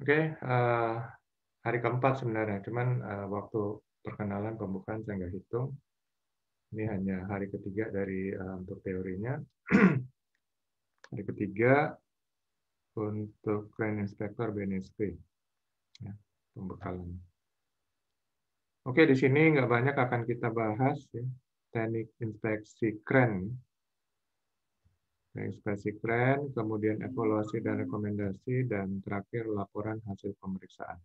Oke, hari keempat sebenarnya, cuman, waktu perkenalan pembukaan saya nggak hitung. Ini hanya hari ketiga dari, untuk teorinya. Hari ketiga untuk Crane Inspector BNSP, ya, pembekalan. Oke, di sini nggak banyak akan kita bahas ya, teknik inspeksi crane, inspeksi crane, kemudian evaluasi dan rekomendasi, dan terakhir laporan hasil pemeriksaan.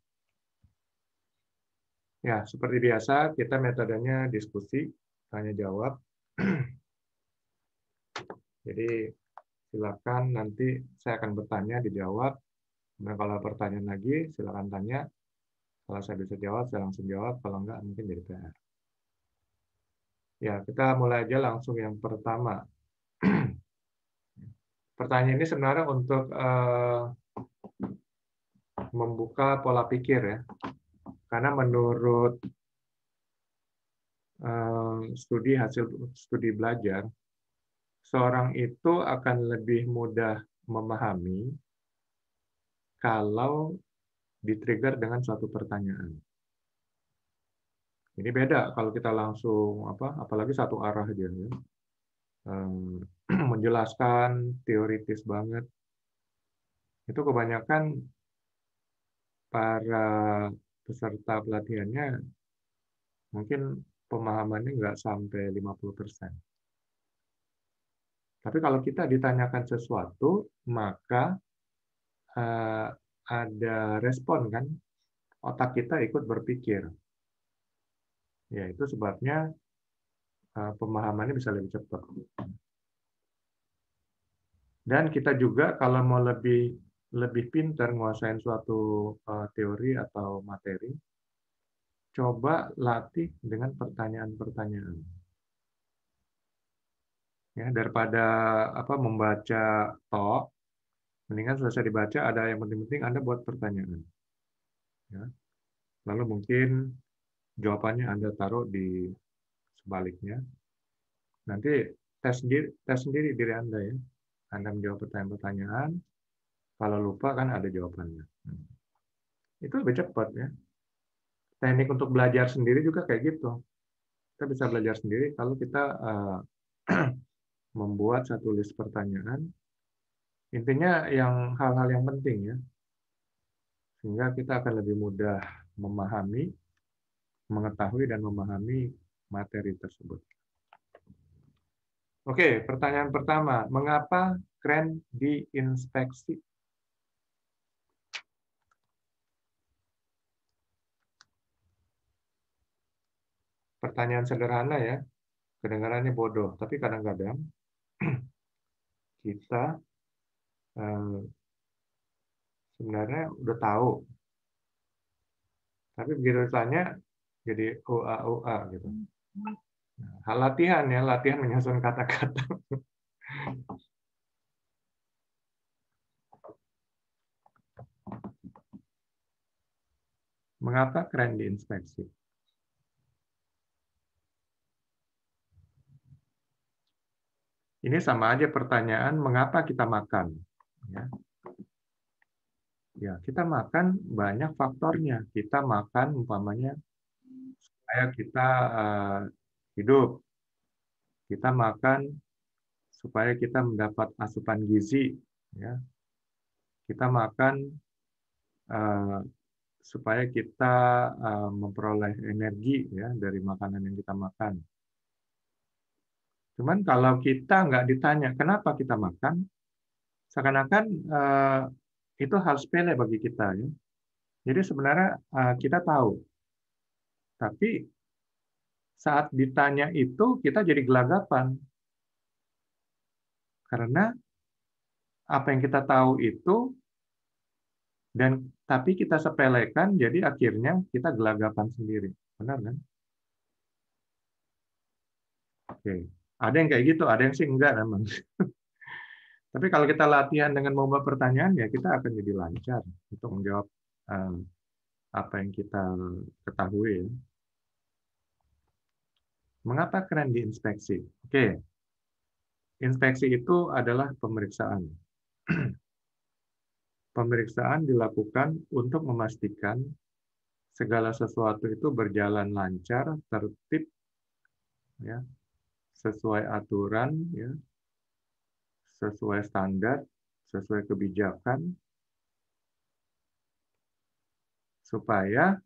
Ya, seperti biasa, kita metodenya diskusi, tanya jawab. Jadi, silakan nanti saya akan bertanya, dijawab. Kemudian kalau pertanyaan lagi, silakan tanya. Kalau saya bisa jawab, saya langsung jawab. Kalau enggak, mungkin jadi PR. Ya, kita mulai aja langsung yang pertama. Pertanyaan ini sebenarnya untuk membuka pola pikir ya. Karena menurut hasil studi belajar, seorang itu akan lebih mudah memahami kalau di-trigger dengan suatu pertanyaan. Ini beda kalau kita langsung apalagi satu arah aja ya. Menjelaskan teoritis banget. Itu kebanyakan para peserta pelatihannya mungkin pemahamannya nggak sampai 50%. Tapi kalau kita ditanyakan sesuatu, maka ada respon kan, otak kita ikut berpikir. Ya, itu sebabnya pemahamannya bisa lebih cepat. Dan kita juga kalau mau lebih pintar menguasain suatu teori atau materi, coba latih dengan pertanyaan-pertanyaan. Ya, daripada membaca tok, mendingan selesai dibaca ada yang penting-penting Anda buat pertanyaan. Ya. Lalu mungkin jawabannya Anda taruh di sebaliknya. Nanti tes sendiri diri Anda ya. Anda menjawab pertanyaan-pertanyaan, kalau lupa kan ada jawabannya. Itu lebih cepat ya. Teknik untuk belajar sendiri juga kayak gitu. Kita bisa belajar sendiri kalau kita membuat satu list pertanyaan. Intinya yang hal-hal yang penting ya. Sehingga kita akan lebih mudah memahami, mengetahui dan memahami materi tersebut. Oke, pertanyaan pertama, mengapa crane diinspeksi? Pertanyaan sederhana ya, kedengarannya bodoh, tapi kadang-kadang kita sebenarnya udah tahu, tapi begitu ditanya jadi OA gitu. Hal latihan ya, latihan menyusun kata-kata. Mengapa crane diinspeksi? Ini sama aja pertanyaan, mengapa kita makan? Ya. Ya, kita makan banyak faktornya. Kita makan umpamanya supaya kita hidup. Kita makan supaya kita mendapat asupan gizi. Ya. Kita makan supaya kita memperoleh energi ya dari makanan yang kita makan. Cuman kalau kita nggak ditanya kenapa kita makan, seakan-akan itu hal sepele bagi kita. Ya. Jadi sebenarnya kita tahu, tapi saat ditanya itu kita jadi gelagapan. Karena apa yang kita tahu itu, tapi kita sepelekan, jadi akhirnya kita gelagapan sendiri. Benar kan? Oke. Ada yang kayak gitu, ada yang sih enggak memang. Tapi kalau kita latihan dengan membuat pertanyaan, ya kita akan jadi lancar untuk menjawab apa yang kita ketahui. Ya. Mengapa keren diinspeksi? Oke, inspeksi itu adalah pemeriksaan. pemeriksaan dilakukan untuk memastikan segala sesuatu itu berjalan lancar, tertib, ya, sesuai aturan, ya, sesuai standar, sesuai kebijakan, supaya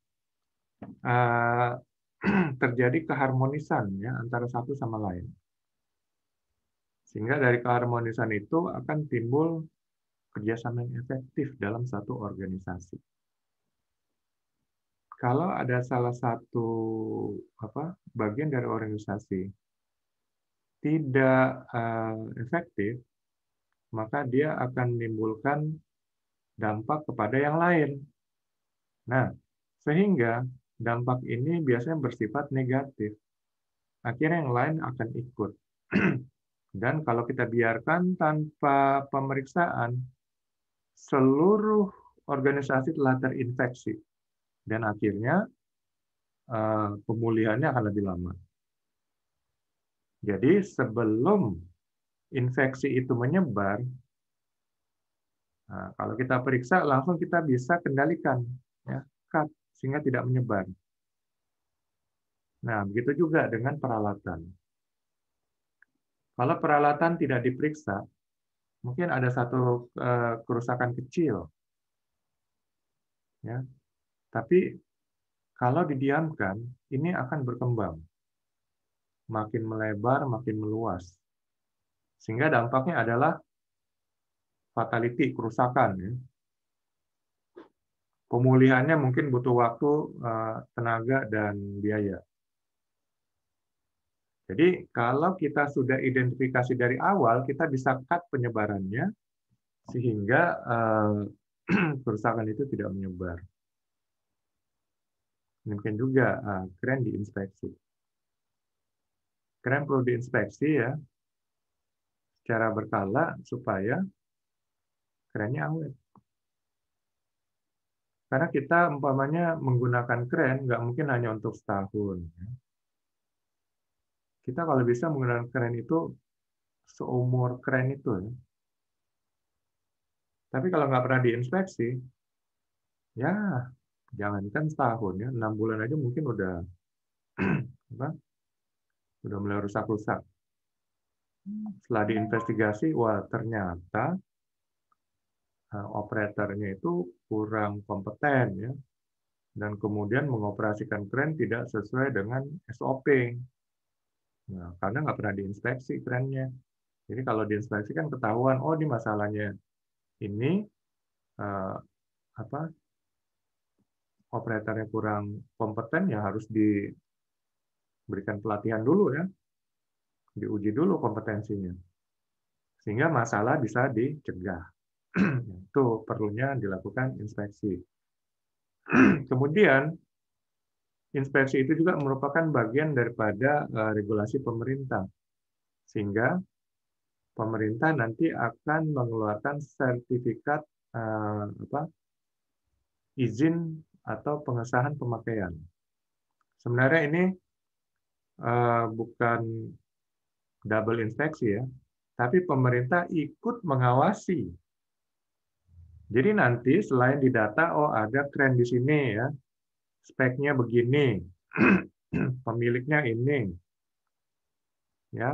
terjadi keharmonisan ya antara satu sama lain. Sehingga dari keharmonisan itu akan timbul kerjasama yang efektif dalam satu organisasi. Kalau ada salah satu bagian dari organisasi tidak efektif, maka dia akan menimbulkan dampak kepada yang lain. Nah, sehingga dampak ini biasanya bersifat negatif. Akhirnya yang lain akan ikut. Dan kalau kita biarkan tanpa pemeriksaan, seluruh organisasi telah terinfeksi. Dan akhirnya pemulihannya akan lebih lama. Jadi sebelum infeksi itu menyebar, kalau kita periksa langsung kita bisa kendalikan, ya, cut, sehingga tidak menyebar. Nah, begitu juga dengan peralatan. Kalau peralatan tidak diperiksa, mungkin ada satu kerusakan kecil, ya, tapi kalau didiamkan, ini akan berkembang, makin melebar, makin meluas, sehingga dampaknya adalah fatality, kerusakan. Ya. Pemulihannya mungkin butuh waktu, tenaga, dan biaya. Jadi kalau kita sudah identifikasi dari awal, kita bisa cut penyebarannya, sehingga kerusakan itu tidak menyebar. Mungkin juga kren diinspeksi. Kren perlu diinspeksi ya, secara berkala supaya kerennya awet. Karena kita umpamanya menggunakan kren, nggak mungkin hanya untuk setahun. Kita kalau bisa menggunakan kren itu seumur kren itu. Ya. Tapi kalau nggak pernah diinspeksi, ya jangankan setahun ya, 6 bulan aja mungkin udah udah mulai rusak-rusak. Setelah diinvestigasi, wah ternyata operatornya itu kurang kompeten ya, dan kemudian mengoperasikan kren tidak sesuai dengan SOP. Nah, karena nggak pernah diinspeksi kerennya. Jadi kalau diinspeksi kan ketahuan, oh ini masalahnya ini operatornya kurang kompeten, ya harus diberikan pelatihan dulu ya, diuji dulu kompetensinya, sehingga masalah bisa dicegah. Itu perlunya dilakukan inspeksi. Kemudian inspeksi itu juga merupakan bagian daripada regulasi pemerintah, sehingga pemerintah nanti akan mengeluarkan sertifikat izin atau pengesahan pemakaian. Sebenarnya ini bukan double inspeksi ya, tapi pemerintah ikut mengawasi. Jadi nanti selain didata, oh ada kren di sini ya, speknya begini, pemiliknya ini, ya,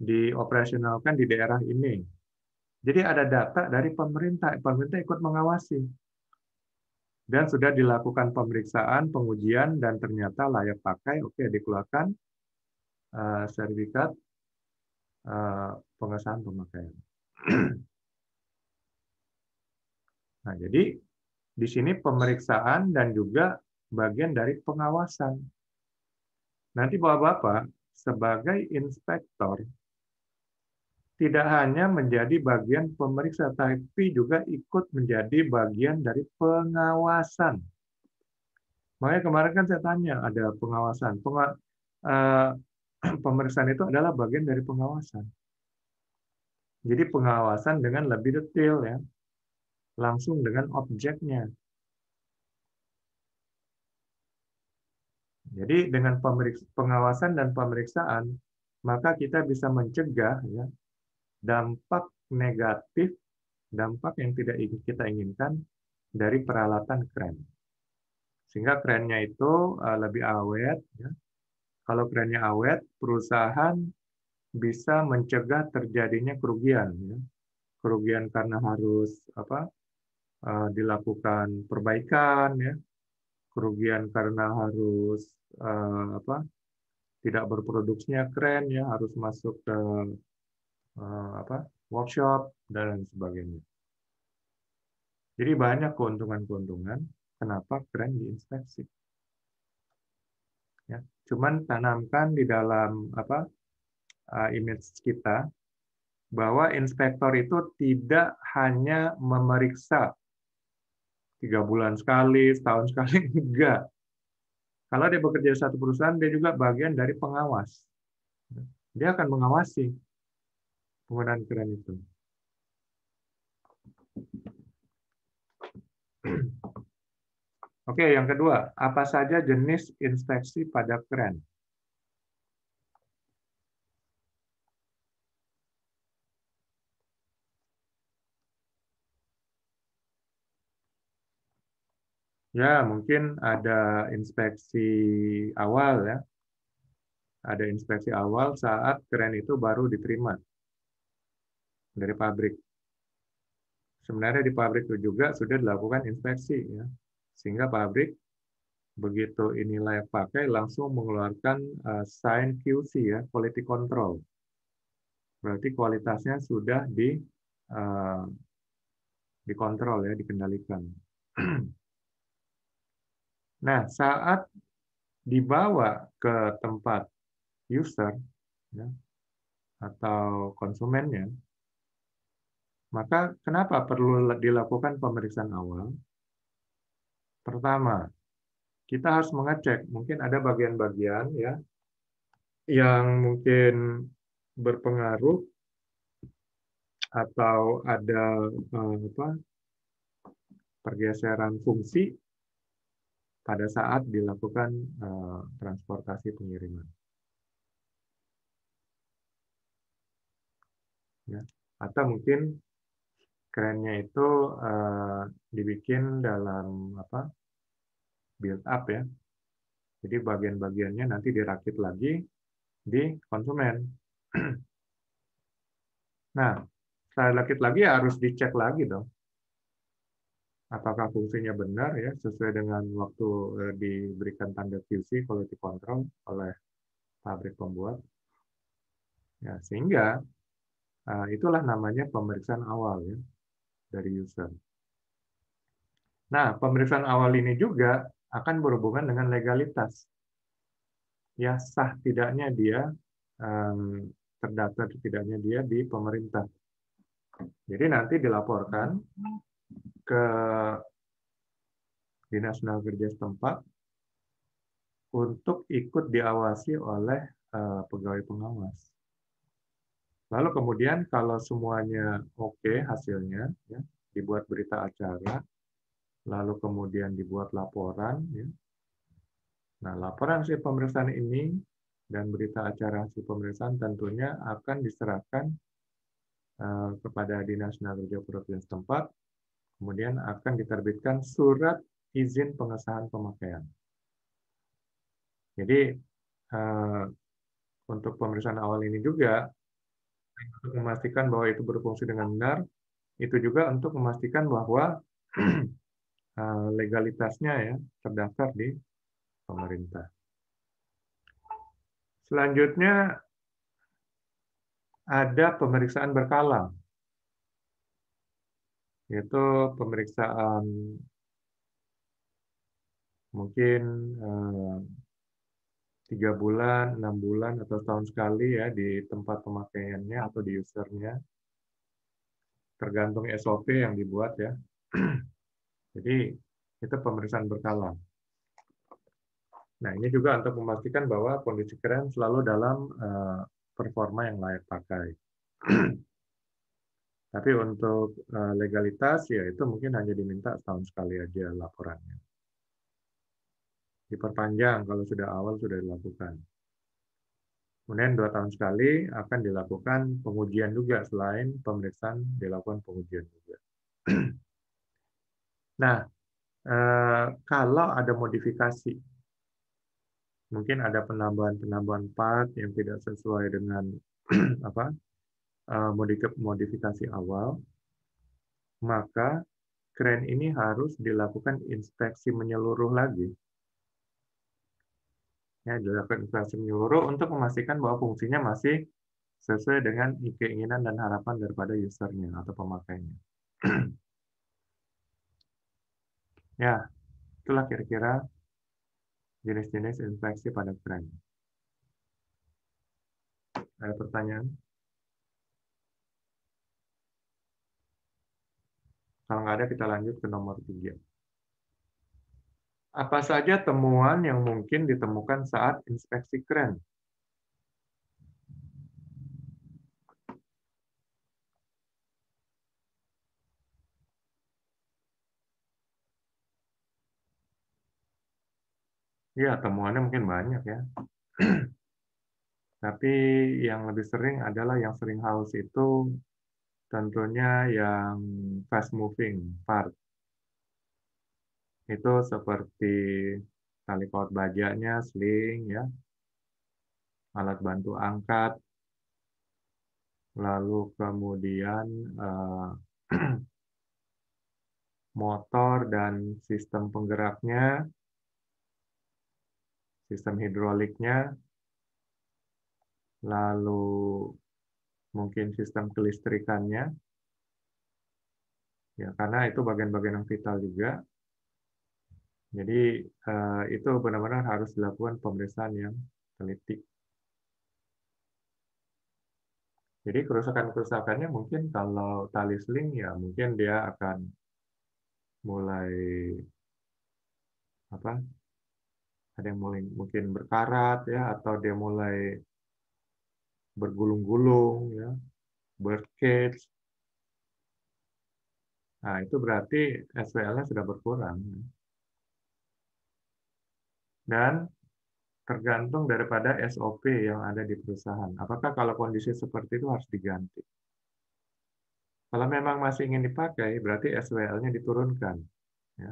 dioperasionalkan di daerah ini. Jadi ada data dari pemerintah, pemerintah ikut mengawasi. Dan sudah dilakukan pemeriksaan, pengujian, dan ternyata layak pakai, oke, dikeluarkan sertifikat pengesahan pemakaian. Nah, jadi di sini pemeriksaan dan juga bagian dari pengawasan. Nanti Bapak-Bapak sebagai inspektor tidak hanya menjadi bagian pemeriksa, tapi juga ikut menjadi bagian dari pengawasan. Makanya kemarin kan saya tanya, ada pengawasan. Pemeriksaan itu adalah bagian dari pengawasan. Jadi pengawasan dengan lebih detail ya, langsung dengan objeknya. Jadi dengan pengawasan dan pemeriksaan, maka kita bisa mencegah ya, dampak negatif dampak yang tidak kita inginkan dari peralatan kren. Sehingga krennya itu lebih awet. Ya. Kalau krennya awet, perusahaan bisa mencegah terjadinya kerugian. Ya. Kerugian karena harus dilakukan perbaikan, ya. Kerugian karena harus tidak berproduksinya kren, ya, harus masuk ke workshop dan lain sebagainya. Jadi banyak keuntungan-keuntungan kenapa kren diinspeksi. Ya. Cuman tanamkan di dalam image kita bahwa inspektor itu tidak hanya memeriksa 3 bulan sekali, setahun sekali, enggak. Kalau dia bekerja di satu perusahaan, dia juga bagian dari pengawas. Dia akan mengawasi penggunaan kren itu. Oke, yang kedua, apa saja jenis inspeksi pada kren? Ya, mungkin ada inspeksi awal, ya. Ada inspeksi awal saat kren itu baru diterima dari pabrik. Sebenarnya di pabrik itu juga sudah dilakukan inspeksi, ya. Sehingga pabrik begitu ini layak pakai langsung mengeluarkan sign QC, ya, quality control. Berarti kualitasnya sudah dikontrol, ya, dikendalikan. Nah, saat dibawa ke tempat user, ya, atau konsumennya, maka kenapa perlu dilakukan pemeriksaan awal? Pertama, kita harus mengecek, mungkin ada bagian-bagian, ya, yang mungkin berpengaruh atau ada pergeseran fungsi pada saat dilakukan transportasi pengiriman. Ya. Atau mungkin kerennya itu dibikin dalam build up, ya. Jadi bagian-bagiannya nanti dirakit lagi di konsumen. Nah, setelah dirakit lagi ya harus dicek lagi dong. Apakah fungsinya benar, ya, sesuai dengan waktu diberikan tanda QC quality control oleh pabrik pembuat. Ya, sehingga itulah namanya pemeriksaan awal, ya, dari user. Nah, pemeriksaan awal ini juga akan berhubungan dengan legalitas. Ya, sah tidaknya dia, terdaftar tidaknya dia di pemerintah. Jadi nanti dilaporkan ke Dinas Tenaga Kerja setempat untuk ikut diawasi oleh pegawai pengawas. Lalu kemudian kalau semuanya oke hasilnya, ya, dibuat berita acara, lalu kemudian dibuat laporan. Ya. Nah, laporan hasil pemeriksaan ini dan berita acara hasil pemeriksaan tentunya akan diserahkan kepada Dinas Tenaga Kerja Provinsi setempat, kemudian akan diterbitkan surat izin pengesahan pemakaian. Jadi untuk pemeriksaan awal ini juga untuk memastikan bahwa itu berfungsi dengan benar, itu juga untuk memastikan bahwa legalitasnya, ya, terdaftar di pemerintah. Selanjutnya ada pemeriksaan berkala, yaitu pemeriksaan mungkin 3 bulan, 6 bulan, atau tahun sekali, ya, di tempat pemakaiannya atau di usernya, tergantung SOP yang dibuat, ya. Jadi itu pemeriksaan berkala. Nah, ini juga untuk memastikan bahwa kondisi kren selalu dalam performa yang layak pakai. Tapi untuk legalitas, ya, itu mungkin hanya diminta setahun sekali aja laporannya. Diperpanjang kalau sudah awal sudah dilakukan. Kemudian 2 tahun sekali akan dilakukan pengujian juga, selain pemeriksaan dilakukan pengujian juga. Nah, kalau ada modifikasi, mungkin ada penambahan-penambahan part yang tidak sesuai dengan apa modifikasi awal, maka kren ini harus dilakukan inspeksi menyeluruh lagi. Ya, dilakukan inspeksi menyeluruh untuk memastikan bahwa fungsinya masih sesuai dengan keinginan dan harapan daripada usernya atau pemakainya. Ya, itulah kira-kira jenis-jenis inspeksi pada kren. Ada pertanyaan? Kalau nggak ada, kita lanjut ke nomor 3. Apa saja temuan yang mungkin ditemukan saat inspeksi kren? Ya, temuannya mungkin banyak ya. Tapi yang lebih sering adalah yang sering haus itu tentunya yang fast moving part. Itu seperti tali paut bajanya, sling, ya, alat bantu angkat, lalu kemudian motor dan sistem penggeraknya, sistem hidroliknya, lalu mungkin sistem kelistrikannya, ya karena itu bagian-bagian yang vital juga. Jadi itu benar-benar harus dilakukan pemeriksaan yang teliti. Jadi kerusakan-kerusakannya mungkin kalau tali sling ya mungkin dia akan mulai apa? Ada yang mulai mungkin berkarat ya atau dia mulai bergulung-gulung ya, bird cage. Nah, itu berarti SWL-nya sudah berkurang. Dan tergantung daripada SOP yang ada di perusahaan. Apakah kalau kondisi seperti itu harus diganti? Kalau memang masih ingin dipakai, berarti SWL-nya diturunkan. Ya.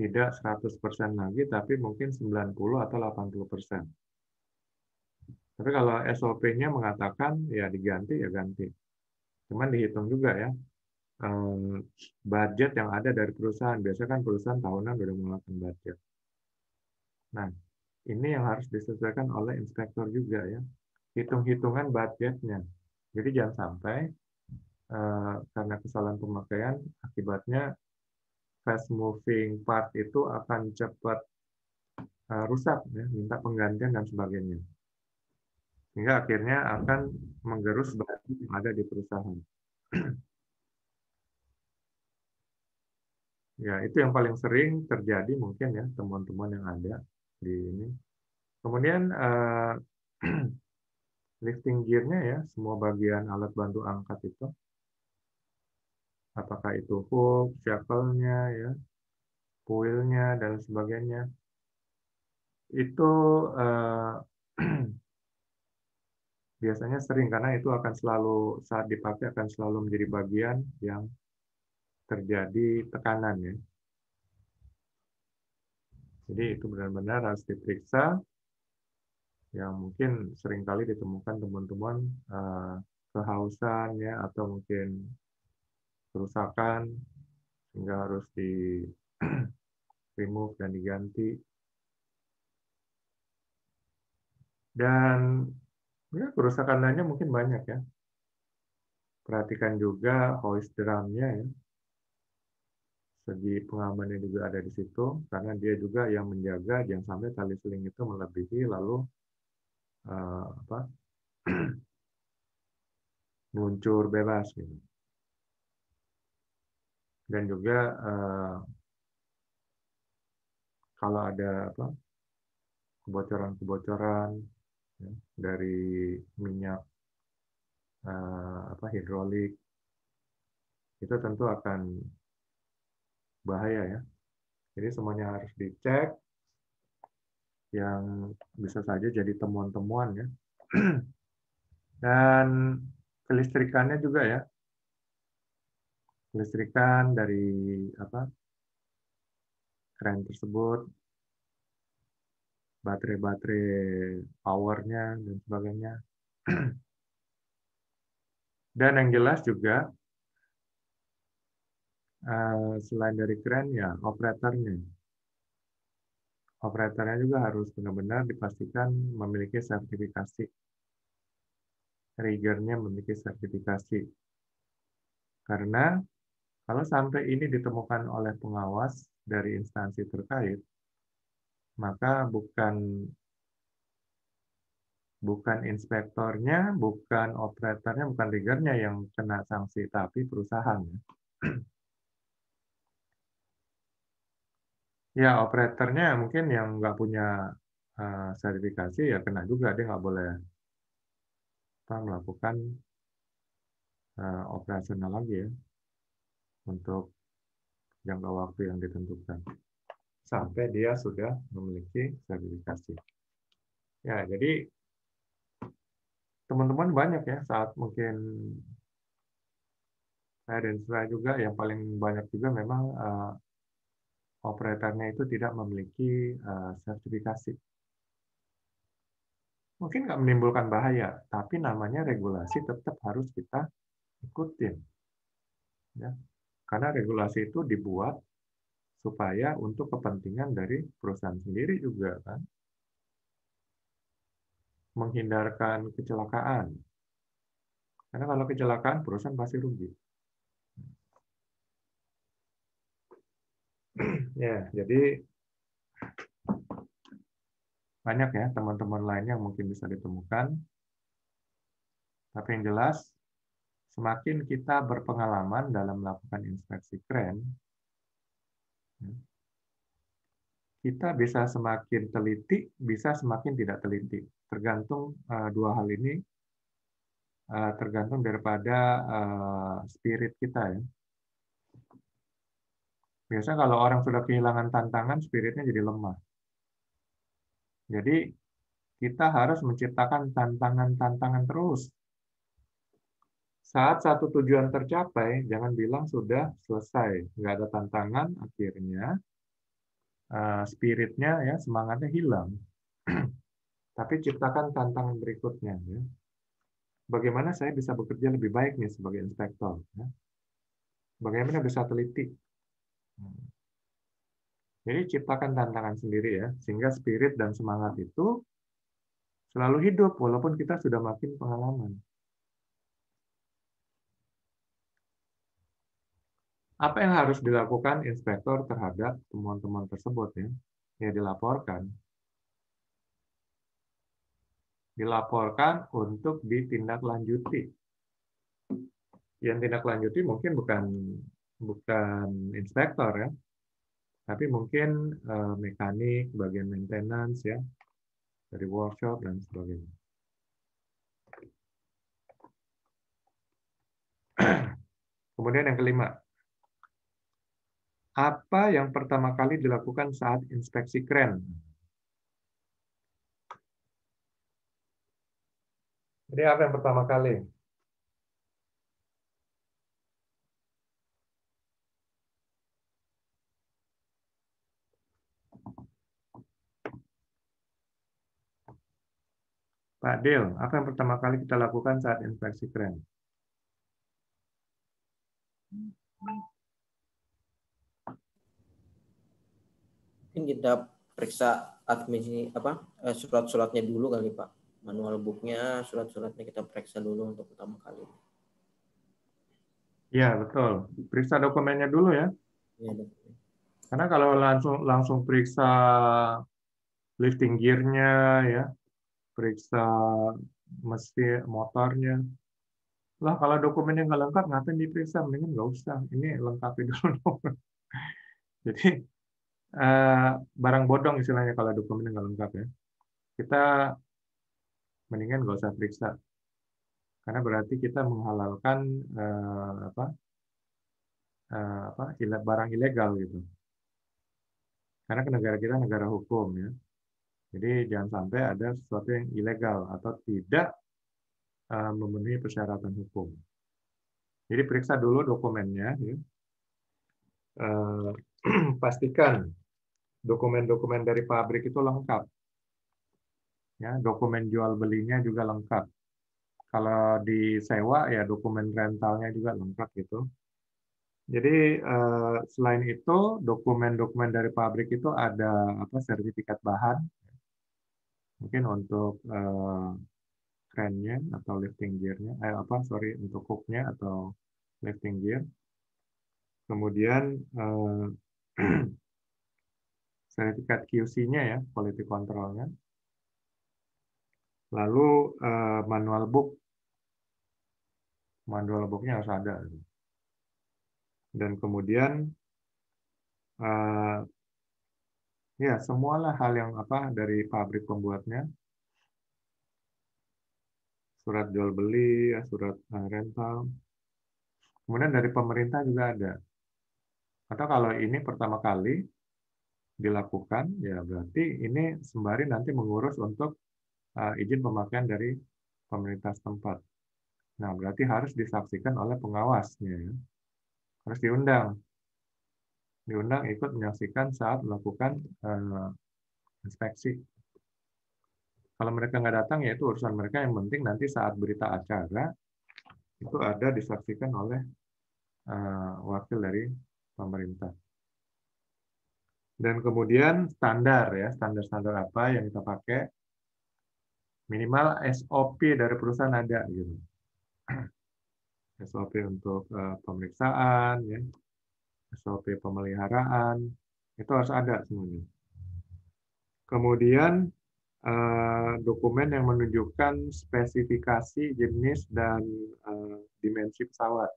Tidak 100% lagi, tapi mungkin 90 atau 80%. Tapi kalau SOP-nya mengatakan ya diganti, ya ganti. Cuman dihitung juga ya, budget yang ada dari perusahaan. Biasanya kan perusahaan tahunan sudah melakukan budget. Nah, ini yang harus disesuaikan oleh inspektor juga ya. Hitung-hitungan budgetnya. Jadi jangan sampai karena kesalahan pemakaian, akibatnya fast moving part itu akan cepat rusak, ya, minta penggantian dan sebagainya. Sehingga akhirnya akan menggerus budget yang ada di perusahaan. Ya, itu yang paling sering terjadi mungkin ya, temuan-temuan yang ada di ini. Kemudian lifting gear-nya ya, semua bagian alat bantu angkat itu, apakah itu hook, shackle-nya ya, puil-nya dan sebagainya, itu biasanya sering karena itu akan selalu saat dipakai akan selalu menjadi bagian yang terjadi tekanan ya. Jadi itu benar-benar harus diperiksa, yang mungkin seringkali ditemukan temuan-temuan kehausan ya atau mungkin kerusakan sehingga harus di remove dan diganti. Dan ya kerusakan lainnya mungkin banyak ya. Perhatikan juga hoist drumnya ya. Segi pengamannya juga ada di situ karena dia juga yang menjaga jangan sampai tali seling itu melebihi lalu apa meluncur bebas gitu. Dan juga kalau ada apa kebocoran-kebocoran ya, dari minyak apa hidrolik itu tentu akan bahaya ya. Jadi semuanya harus dicek yang bisa saja jadi temuan-temuan ya. Dan kelistrikannya juga ya. kelistrikan dari kren tersebut, baterai-baterai powernya dan sebagainya. Dan yang jelas juga selain dari kren ya operatornya. Operatornya juga harus benar-benar dipastikan memiliki sertifikasi. Riggernya memiliki sertifikasi. Karena kalau sampai ini ditemukan oleh pengawas dari instansi terkait, maka bukan inspektornya, bukan operatornya, bukan riggernya yang kena sanksi, tapi perusahaan. Ya, operatornya mungkin yang nggak punya sertifikasi ya kena juga, dia nggak boleh melakukan operasional lagi ya untuk jangka waktu yang ditentukan sampai dia sudah memiliki sertifikasi. Ya, jadi teman-teman banyak ya saat mungkin saya dan saya juga yang paling banyak juga memang operatornya itu tidak memiliki sertifikasi. Mungkin nggak menimbulkan bahaya, tapi namanya regulasi tetap harus kita ikutin. Ya. Karena regulasi itu dibuat supaya untuk kepentingan dari perusahaan sendiri juga kan. Menghindarkan kecelakaan. Karena kalau kecelakaan perusahaan pasti rugi. Ya, jadi banyak ya teman-teman lainnya yang mungkin bisa ditemukan. Tapi yang jelas, semakin kita berpengalaman dalam melakukan inspeksi kren, kita bisa semakin teliti, bisa semakin tidak teliti. Tergantung dua hal ini, tergantung daripada spirit kita ya. Biasanya kalau orang sudah kehilangan tantangan, spiritnya jadi lemah. Jadi kita harus menciptakan tantangan-tantangan terus. Saat satu tujuan tercapai, jangan bilang sudah selesai, nggak ada tantangan, akhirnya spiritnya ya semangatnya hilang. Tapi ciptakan tantangan berikutnya. Ya. Bagaimana saya bisa bekerja lebih baik nih sebagai inspektor? Ya. Bagaimana bisa teliti? Jadi ciptakan tantangan sendiri ya, sehingga spirit dan semangat itu selalu hidup walaupun kita sudah makin pengalaman. Apa yang harus dilakukan inspektor terhadap temuan-temuan tersebut ya? Ya dilaporkan. Dilaporkan untuk ditindaklanjuti. Yang tindak mungkin bukan inspektor ya, tapi mungkin mekanik, bagian maintenance ya, dari workshop dan sebagainya. Kemudian yang kelima, apa yang pertama kali dilakukan saat inspeksi kren? Jadi apa yang pertama kali? Pak Del, apa yang pertama kali kita lakukan saat inspeksi kren? Mungkin kita periksa admisi surat-suratnya dulu kali Pak, manual booknya, surat-suratnya kita periksa dulu untuk pertama kali. Ya betul, periksa dokumennya dulu ya. Ya, karena kalau langsung periksa lifting gear-nya ya, periksa mesin motornya. Lah kalau dokumennya nggak lengkap, ngapain diperiksa? Mendingan nggak usah. Ini lengkapi dulu. Jadi barang bodong istilahnya kalau dokumennya nggak lengkap ya. Kita mendingan nggak usah periksa. Karena berarti kita menghalalkan barang ilegal gitu. Karena negara kita negara hukum ya. Jadi jangan sampai ada sesuatu yang ilegal atau tidak memenuhi persyaratan hukum. Jadi periksa dulu dokumennya, ya. Pastikan dokumen-dokumen dari pabrik itu lengkap, ya. Dokumen jual belinya juga lengkap. Kalau disewa ya dokumen rentalnya juga lengkap gitu. Jadi selain itu dokumen-dokumen dari pabrik itu ada apa sertifikat bahan, mungkin untuk krennya atau lifting gearnya, untuk hooknya atau lifting gear. Kemudian sertifikat QC-nya ya, quality control-nya. Lalu manual book-nya harus ada. Dan kemudian ya semualah hal yang dari pabrik pembuatnya, surat jual beli, surat rental. Kemudian dari pemerintah juga ada. Atau kalau ini pertama kali dilakukan, ya berarti ini sembari nanti mengurus untuk izin pemakaian dari pemerintah setempat. Nah, berarti harus disaksikan oleh pengawasnya, ya. Harus diundang ikut menyaksikan saat melakukan inspeksi. Kalau mereka nggak datang, ya itu urusan mereka. Yang penting nanti saat berita acara itu ada disaksikan oleh wakil dari pemerintah. Dan kemudian standar ya, standar apa yang kita pakai, minimal SOP dari perusahaan ada gitu. SOP untuk pemeriksaan, ya, SOP pemeliharaan, itu harus ada semuanya. Kemudian dokumen yang menunjukkan spesifikasi jenis dan dimensi pesawat.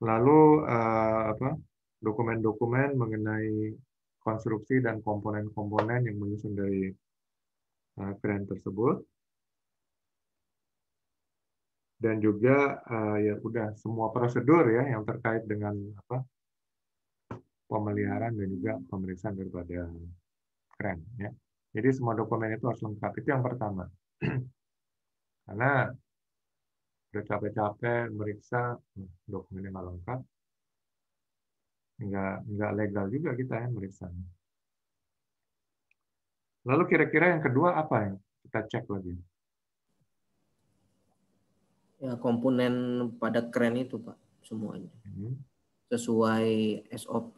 Lalu dokumen-dokumen mengenai konstruksi dan komponen-komponen yang menyusun dari kren tersebut. Dan juga ya udah semua prosedur ya yang terkait dengan pemeliharaan dan juga pemeriksaan daripada kren ya. Jadi semua dokumen itu harus lengkap. Itu yang pertama. Karena udah capek-capek meriksa dokumennya nggak lengkap, nggak legal juga kita ya meriksa. Lalu kira-kira yang kedua apa yang kita cek lagi? Ya, komponen pada kren itu Pak, semuanya. Sesuai SOP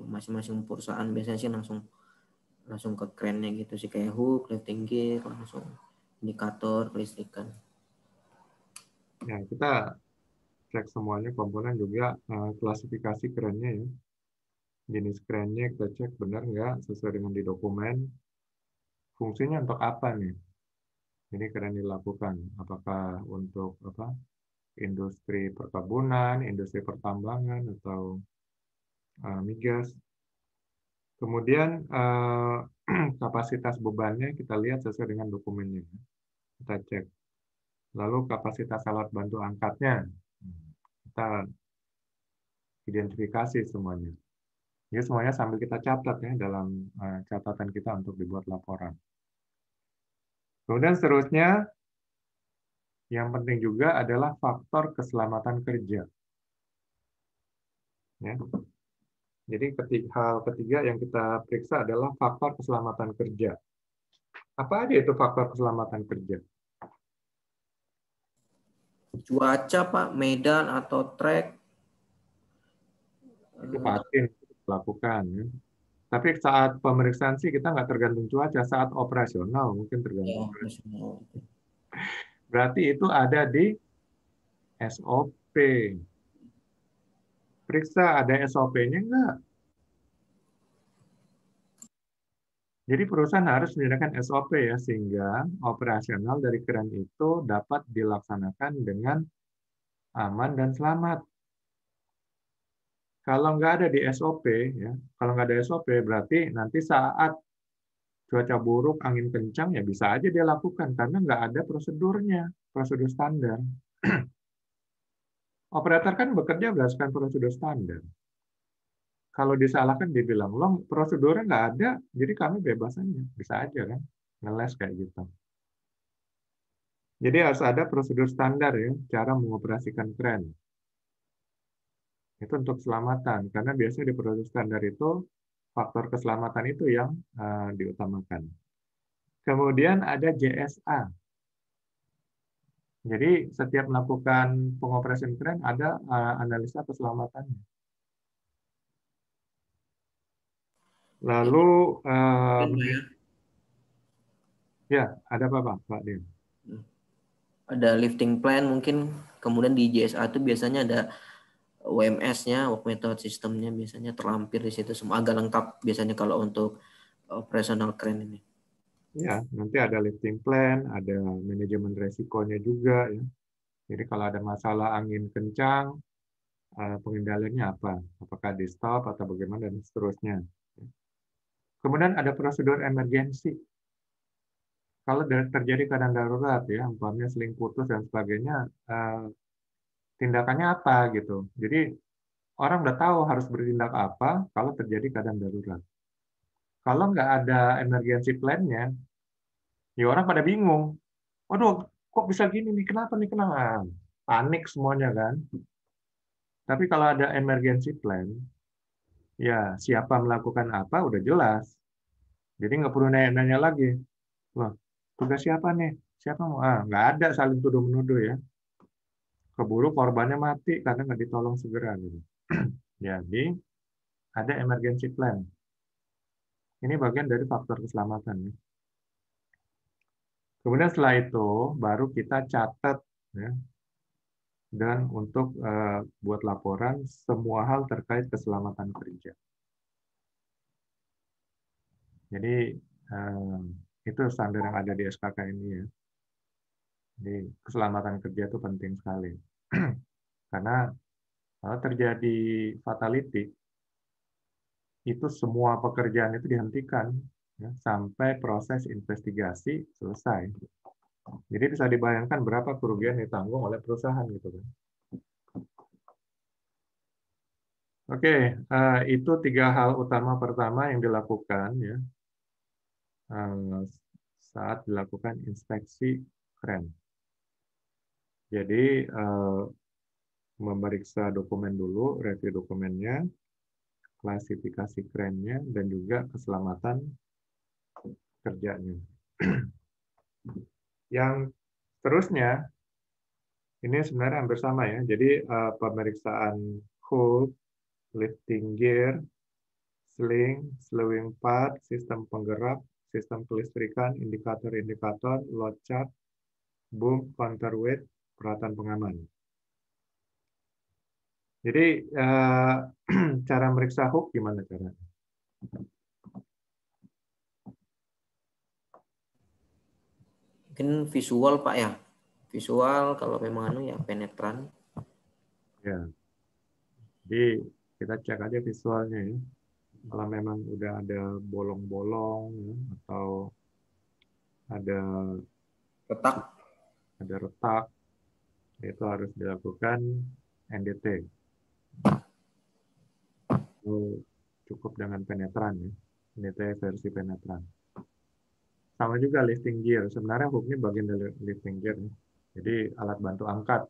masing-masing perusahaan biasanya sih langsung ke krennya gitu sih, kayak hook, lifting gear, langsung indikator, kelistrikan. Ya, kita cek semuanya komponen juga klasifikasi kerennya ya. Jenis kerennya kita cek benar nggak sesuai dengan di dokumen. Fungsinya untuk apa nih? Ini keren dilakukan. Apakah untuk industri perkebunan, industri pertambangan, atau migas. Kemudian kapasitas bebannya kita lihat sesuai dengan dokumennya. Kita cek. Lalu kapasitas alat bantu angkatnya. Kita identifikasi semuanya. Jadi semuanya sambil kita catat ya dalam catatan kita untuk dibuat laporan. Kemudian seterusnya, yang penting juga adalah faktor keselamatan kerja. Ya. Jadi hal ketiga yang kita periksa adalah faktor keselamatan kerja. Apa aja itu faktor keselamatan kerja? Cuaca Pak, medan atau trek. Itu pasti dilakukan. Ya. Tapi saat pemeriksaan sih kita nggak tergantung cuaca. Saat operasional mungkin tergantung. Ya, Berarti itu ada di SOP. Periksa ada SOP-nya nggak? Jadi perusahaan harus menyediakan SOP ya, sehingga operasional dari kren itu dapat dilaksanakan dengan aman dan selamat. Kalau nggak ada di SOP, ya, kalau nggak ada SOP berarti nanti saat cuaca buruk, angin kencang, ya bisa aja dia lakukan karena nggak ada prosedurnya, prosedur standar. Operator kan bekerja berdasarkan prosedur standar. Kalau disalahkan dibilang, lo prosedurnya nggak ada, jadi kami bebas aja. Bisa aja kan, ngeles kayak gitu. Jadi harus ada prosedur standar ya, cara mengoperasikan kren. Itu untuk keselamatan, karena biasanya di prosedur standar itu faktor keselamatan itu yang diutamakan. Kemudian ada JSA. Jadi setiap melakukan pengoperasian kren ada analisa keselamatannya. Lalu ya ada apa Pak Dim? Ada lifting plan mungkin, kemudian di JSA itu biasanya ada WMS-nya, work method system-nya biasanya terlampir di situ semua, agak lengkap biasanya kalau untuk operasional keren ini. Ya, nanti ada lifting plan, ada manajemen resikonya juga ya. Jadi kalau ada masalah angin kencang, pengendaliannya apa? Apakah di stop atau bagaimana dan seterusnya. Kemudian ada prosedur emergensi. Kalau terjadi keadaan darurat ya, umpamanya seling putus dan sebagainya, tindakannya apa gitu. Jadi orang udah tahu harus bertindak apa kalau terjadi keadaan darurat. Kalau nggak ada emergency plan-nya, ya orang pada bingung. Waduh, kok bisa gini nih? Kenapa nih? Kenapa? Panik semuanya kan. Tapi kalau ada emergency plan, ya siapa melakukan apa udah jelas. Jadi nggak perlu nanya-nanya lagi. Wah, tugas siapa nih? Siapa mau? Nggak ada saling tuduh-menuduh ya. Keburu korbannya mati karena nggak ditolong segera. Gitu. Jadi, ada emergency plan. Ini bagian dari faktor keselamatan. Ya. Kemudian setelah itu, baru kita catat ya, dan untuk buat laporan semua hal terkait keselamatan kerja. Jadi itu standar yang ada di SKK ini ya. Jadi keselamatan kerja itu penting sekali. Karena kalau terjadi fatality, itu semua pekerjaan itu dihentikan ya, sampai proses investigasi selesai. Jadi bisa dibayangkan berapa kerugian ditanggung oleh perusahaan gitu kan. Oke, itu 3 hal utama pertama yang dilakukan ya saat dilakukan inspeksi kren. Jadi memeriksa dokumen dulu, review dokumennya, klasifikasi kerennya, dan juga keselamatan kerjanya. Yang terusnya, ini sebenarnya hampir sama ya. Jadi pemeriksaan hook, lifting gear, sling, slewing part, sistem penggerak, sistem kelistrikan, indikator-indikator, load chart, boom, counterweight, peralatan pengaman. Jadi cara meriksa hook gimana caranya? Mungkin visual Pak ya, visual kalau memang ya penetran. Ya, jadi kita cek aja visualnya ya. Kalau memang udah ada bolong-bolong ya, atau ada retak, itu harus dilakukan NDT. Itu cukup dengan penetran ya, NDT versi penetran. Sama juga lifting gear. Sebenarnya hooknya bagian dari lifting gear. Ya. Jadi alat bantu angkat.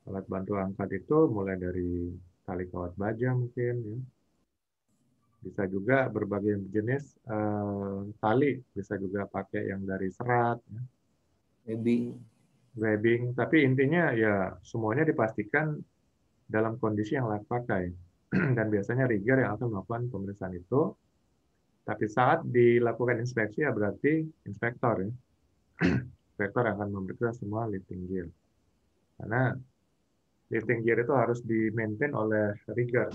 Alat bantu angkat itu mulai dari tali kawat baja mungkin ya. Bisa juga berbagai jenis tali, bisa juga pakai yang dari serat, ya. Webbing. Tapi intinya ya semuanya dipastikan dalam kondisi yang layak pakai. Dan biasanya rigger yang akan melakukan pemeriksaan itu. Tapi saat dilakukan inspeksi ya berarti inspektor ya. Inspektor akan memeriksa semua lifting gear. Karena lifting gear itu harus di-maintain oleh rigger.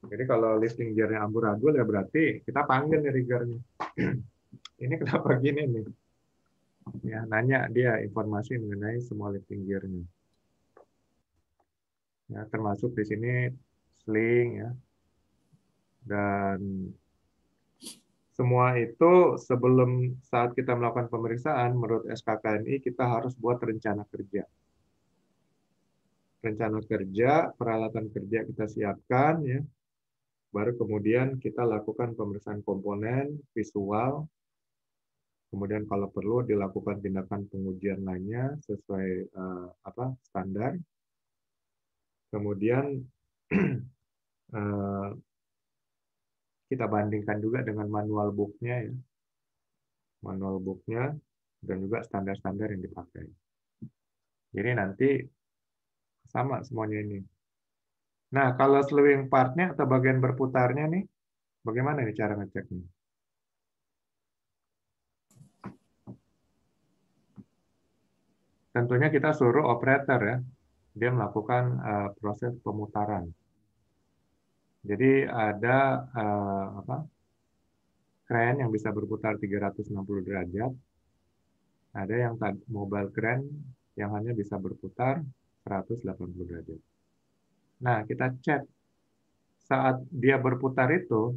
Jadi kalau lifting gear-nya amburadul ya berarti kita panggil nih riggernya. Ini kenapa gini nih? Ya, nanya dia informasi mengenai semua lifting gear-nya. Ya, termasuk di sini sling ya. Dan semua itu sebelum saat kita melakukan pemeriksaan menurut SKKNI kita harus buat rencana kerja. Rencana kerja, peralatan kerja kita siapkan ya. Baru kemudian kita lakukan pemeriksaan komponen, visual, Kemudian kalau perlu dilakukan tindakan pengujian lainnya sesuai standar. Kemudian kita bandingkan juga dengan manual book-nya ya. Manual book-nya dan juga standar-standar yang dipakai. Jadi nanti sama semuanya ini. Nah, kalau slowing part-nya atau bagian berputarnya nih, bagaimana nih cara ngeceknya? Tentunya kita suruh operator ya, dia melakukan proses pemutaran. Jadi ada kren yang bisa berputar 360 derajat, ada yang mobile kren yang hanya bisa berputar 180 derajat. Nah, kita cek saat dia berputar itu,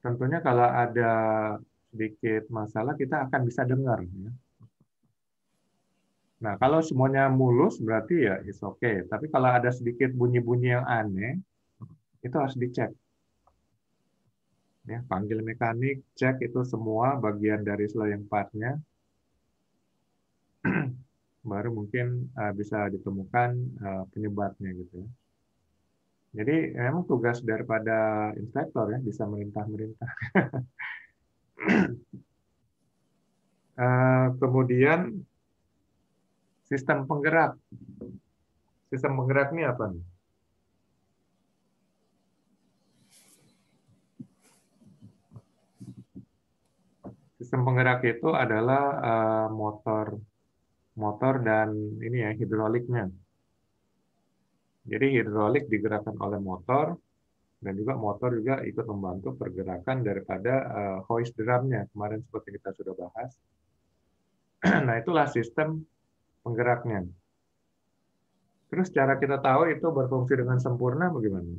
tentunya kalau ada sedikit masalah kita akan bisa dengar. Ya. Nah, kalau semuanya mulus berarti ya is okay. Tapi kalau ada sedikit bunyi-bunyi yang aneh, itu harus dicek. Ya, panggil mekanik, cek itu semua bagian dari slowing part-nya, baru mungkin bisa ditemukan penyebabnya gitu ya. Jadi memang tugas daripada inspektor ya bisa merintah-merintah. Kemudian sistem penggerak. Sistem penggerak ini apa nih? Sistem penggerak itu adalah motor dan ini ya hidroliknya. Jadi hidrolik digerakkan oleh motor dan juga motor juga ikut membantu pergerakan daripada hoist drumnya kemarin seperti kita sudah bahas. Nah itulah sistem penggeraknya. Terus cara kita tahu itu berfungsi dengan sempurna bagaimana?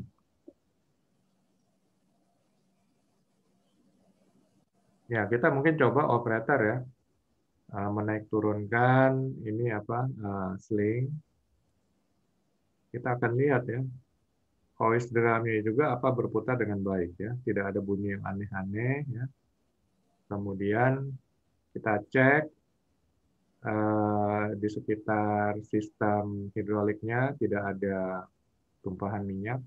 Ya kita mungkin coba operator ya menaik turunkan ini sling. Kita akan lihat ya hoist drumnya juga berputar dengan baik ya, tidak ada bunyi yang aneh-aneh ya. Kemudian kita cek di sekitar sistem hidroliknya tidak ada tumpahan minyak,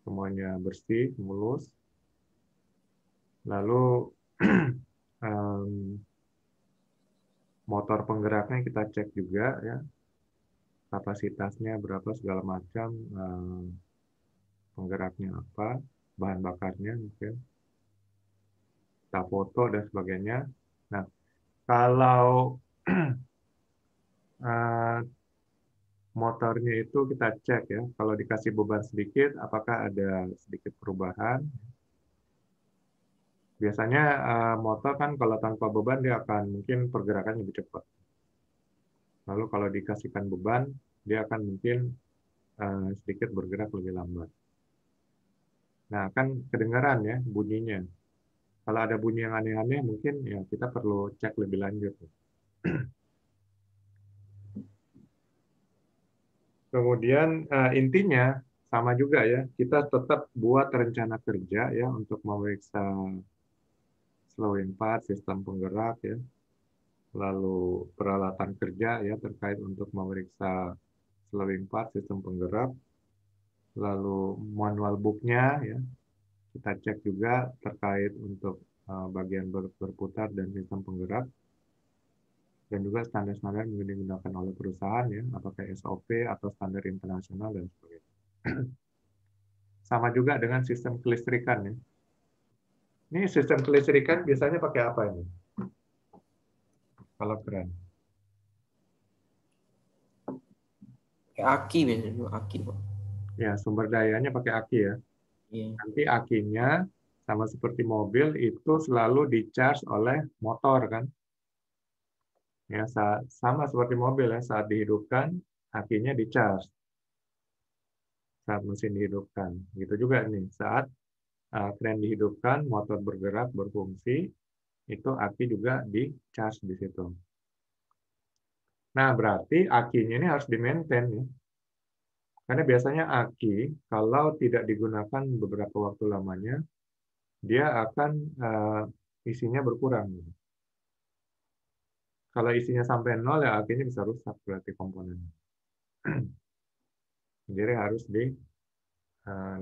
semuanya bersih, mulus. Lalu motor penggeraknya kita cek juga ya, kapasitasnya berapa segala macam, penggeraknya apa, bahan bakarnya mungkin, kita foto dan sebagainya. Nah, kalau motornya itu kita cek ya, kalau dikasih beban sedikit, apakah ada sedikit perubahan. Biasanya motor kan kalau tanpa beban dia akan mungkin pergerakannya lebih cepat. Lalu kalau dikasihkan beban, dia akan mungkin sedikit bergerak lebih lambat. Nah, kan kedengaran ya bunyinya. Kalau ada bunyi yang aneh-aneh, mungkin ya kita perlu cek lebih lanjut. Kemudian intinya sama juga ya, kita tetap buat rencana kerja ya untuk memeriksa slowing part, sistem penggerak ya, lalu peralatan kerja ya terkait untuk memeriksa slowing part, sistem penggerak, lalu manual book-nya ya, kita cek juga terkait untuk bagian berputar dan sistem penggerak, dan juga standar-standar yang digunakan oleh perusahaan ya, apakah SOP atau standar internasional dan sebagainya. Sama juga dengan sistem kelistrikan ya. Ini sistem kelistrikan biasanya pakai apa ini? Kalau keren. Kayak aki biasanya, aki Pak. Ya, sumber dayanya pakai aki ya. Iya. Nanti akinya sama seperti mobil itu selalu di-charge oleh motor kan. Ya, sama seperti mobil ya, saat dihidupkan akinya di-charge. Saat mesin dihidupkan. Gitu juga nih, saat kren dihidupkan, motor bergerak, berfungsi, itu aki juga di-charge di situ. Nah, berarti akinya ini harus di-maintain ya. Karena biasanya aki kalau tidak digunakan beberapa waktu lamanya, dia akan isinya berkurang. Kalau isinya sampai 0 ya akhirnya bisa rusak berarti komponennya. Jadi harus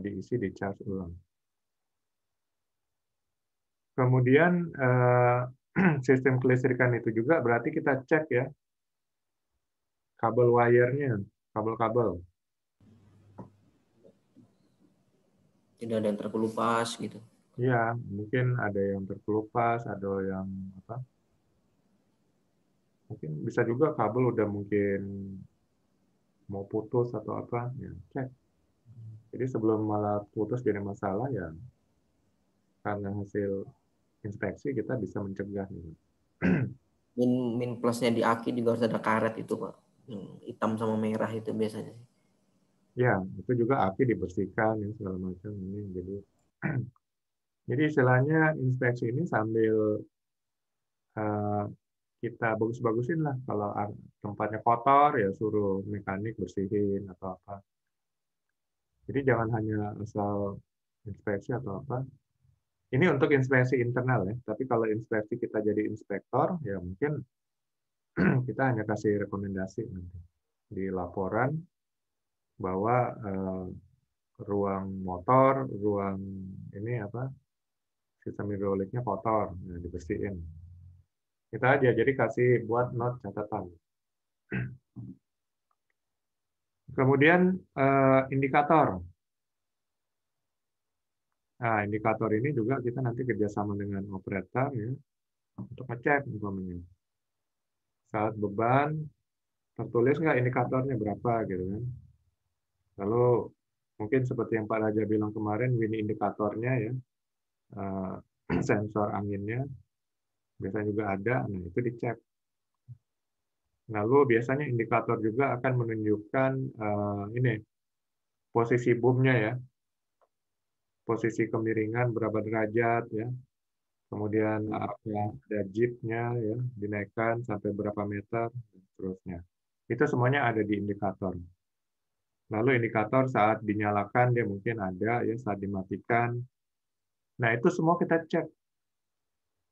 diisi, di charge ulang. Kemudian sistem kelistrikan itu juga berarti kita cek ya kabel wire-nya, kabel-kabel. Tidak ada yang terkelupas gitu. Iya, mungkin ada yang terkelupas, ada yang apa? Mungkin bisa juga kabel udah mungkin mau putus atau apa, ya cek. Jadi sebelum malah putus jadi masalah ya karena hasil inspeksi kita bisa mencegah gitu. Min plusnya di aki juga harus ada karet itu Pak, yang hitam sama merah itu biasanya. Ya, itu juga aki dibersihkan ya segala macam ini. Jadi istilahnya inspeksi ini sambil kita bagus-bagusin lah. Kalau tempatnya kotor ya suruh mekanik bersihin atau apa. Jadi jangan hanya asal inspeksi atau apa. Ini untuk inspeksi internal ya. Tapi kalau inspeksi kita jadi inspektor ya mungkin kita hanya kasih rekomendasi nanti di laporan bahwa ruang motor, ruang ini apa, sistem hidroliknya kotor, nah, dibersihin. Kita aja jadi kasih buat note catatan. Kemudian indikator. Nah, indikator ini juga kita nanti kerjasama dengan operator ya untuk ngecek umpamanya. Saat beban tertulis nggak indikatornya berapa gitu kan. Lalu mungkin seperti yang Pak Raja bilang kemarin, Winnie indikatornya ya, sensor anginnya biasanya juga ada, nah itu dicek. Lalu biasanya indikator juga akan menunjukkan ini posisi boomnya ya, posisi kemiringan berapa derajat ya, kemudian ada jeepnya ya, dinaikkan sampai berapa meter, dan seterusnya. Itu semuanya ada di indikator. Lalu indikator saat dinyalakan dia mungkin ada ya, saat dimatikan. Nah itu semua kita cek.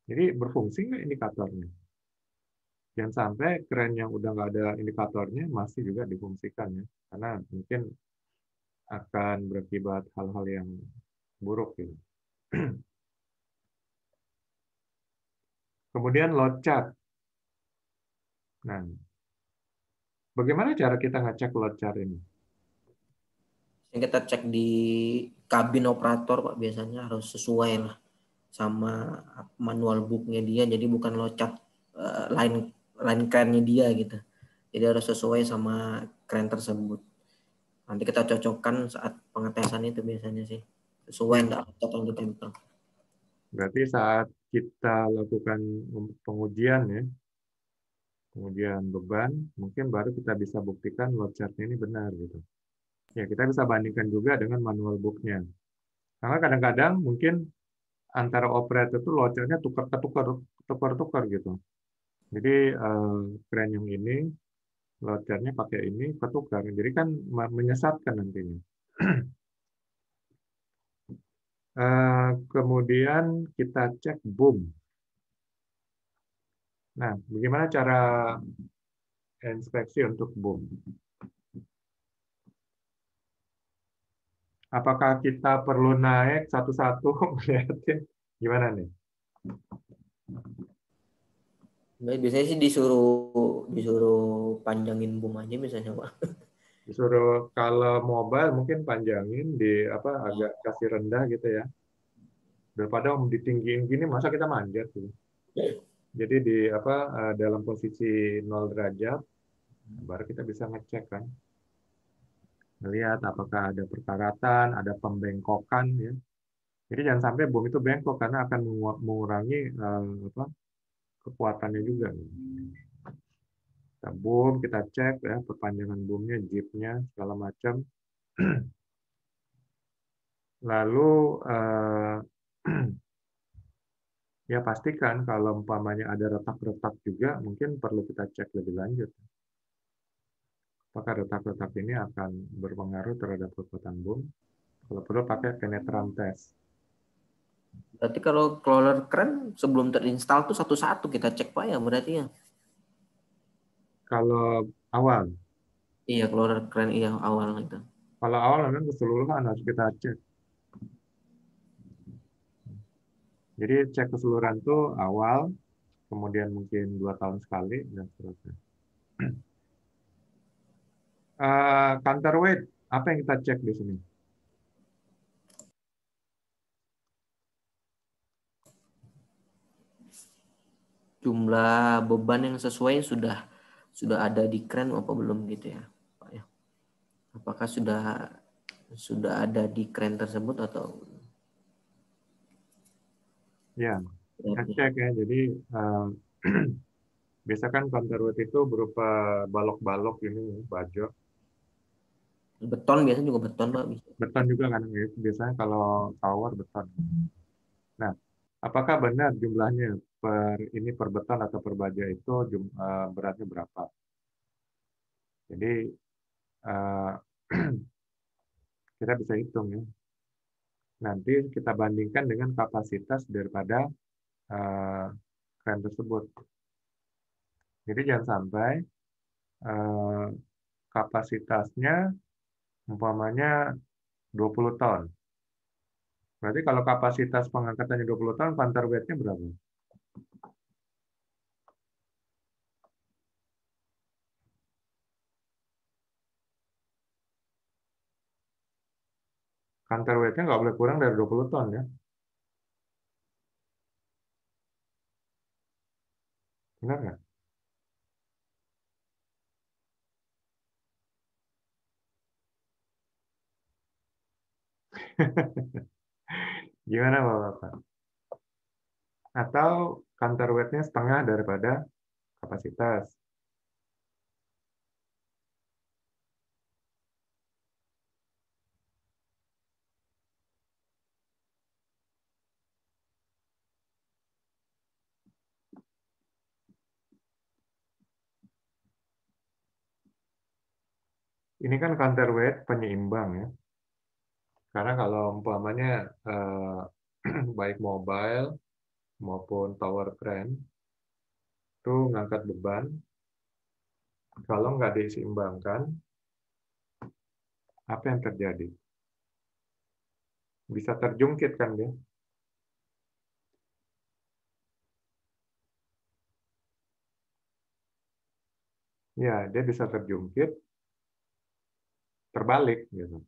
Jadi berfungsi nggak indikatornya? Jangan sampai kren yang udah nggak ada indikatornya masih juga difungsikan ya, karena mungkin akan berakibat hal-hal yang buruk gitu. Kemudian load chart. Nah, bagaimana cara kita ngecek load chart ini? Yang kita cek di kabin operator Pak, biasanya harus sesuai lah sama manual booknya dia, jadi bukan locat line krennya dia gitu, jadi harus sesuai sama kren tersebut. Nanti kita cocokkan saat pengetesan itu biasanya sih, sesuai Ya, enggak locat yang ditempel. berarti saat kita lakukan pengujian ya, pengujian beban, mungkin baru kita bisa buktikan load chart-nya ini benar gitu. Ya, kita bisa bandingkan juga dengan manual book-nya. Karena kadang-kadang mungkin antara operator itu load chart-nya tukar-tukar gitu. Jadi kren yang ini load chart-nya pakai ini ketukar. Jadi kan menyesatkan nantinya. Kemudian kita cek boom. Nah, bagaimana cara inspeksi untuk boom? Apakah kita perlu naik satu-satu melihatin gimana nih? Biasanya sih disuruh panjangin boom aja misalnya Pak. Disuruh kalau mobile mungkin panjangin di apa agak kasih rendah gitu ya. Daripada ditinggiin gini masa kita manjat gitu. Jadi di apa dalam posisi 0 derajat baru kita bisa ngecek kan. Melihat apakah ada perkaratan, ada pembengkokan ya. Jadi jangan sampai bom itu bengkok karena akan mengurangi apa, kekuatannya juga. Kita boom, kita cek ya perpanjangan boomnya, jeepnya segala macam. Lalu ya pastikan kalau umpamanya ada retak-retak juga mungkin perlu kita cek lebih lanjut. Apakah retak-retak ini akan berpengaruh terhadap kekuatan bom? Kalau perlu pakai penetran test. Berarti kalau crawler keren sebelum terinstall tuh satu-satu kita cek Pak ya berarti ya? Kalau awal. Iya, keluar keren iya awal itu. Kalau awal memang keseluruhan harus kita cek. Jadi cek keseluruhan itu awal, kemudian mungkin 2 tahun sekali, dan seterusnya. Counterweight, apa yang kita cek di sini? Jumlah beban yang sesuai sudah ada di kren apa belum gitu ya, Pak ya? Apakah sudah ada di kren tersebut atau Ya, kita berarti cek ya. Jadi biasa kan counterweight itu berupa balok-balok ini, baja. beton biasanya juga beton Pak bisa. Beton juga kan, ya. Biasanya kalau tower beton. Nah, apakah benar jumlahnya per beton atau per baja itu beratnya berapa? Jadi eh, kita bisa hitung ya. Nanti kita bandingkan dengan kapasitas daripada eh, kren tersebut. Jadi jangan sampai eh, kapasitasnya umpamanya 20 ton. Berarti kalau kapasitas pengangkatannya 20 ton, counterweight-nya berapa? Counterweight-nya nggak boleh kurang dari 20 ton ya. Benar nggak? Gimana Bapak? Atau counterweight-nya setengah daripada kapasitas. Ini kan counterweight penyeimbang ya. Karena kalau umpamanya baik mobile maupun tower crane itu ngangkat beban, kalau nggak diseimbangkan, apa yang terjadi? Bisa terjungkit kan dia? Ya, dia bisa terjungkit, terbalik gitu.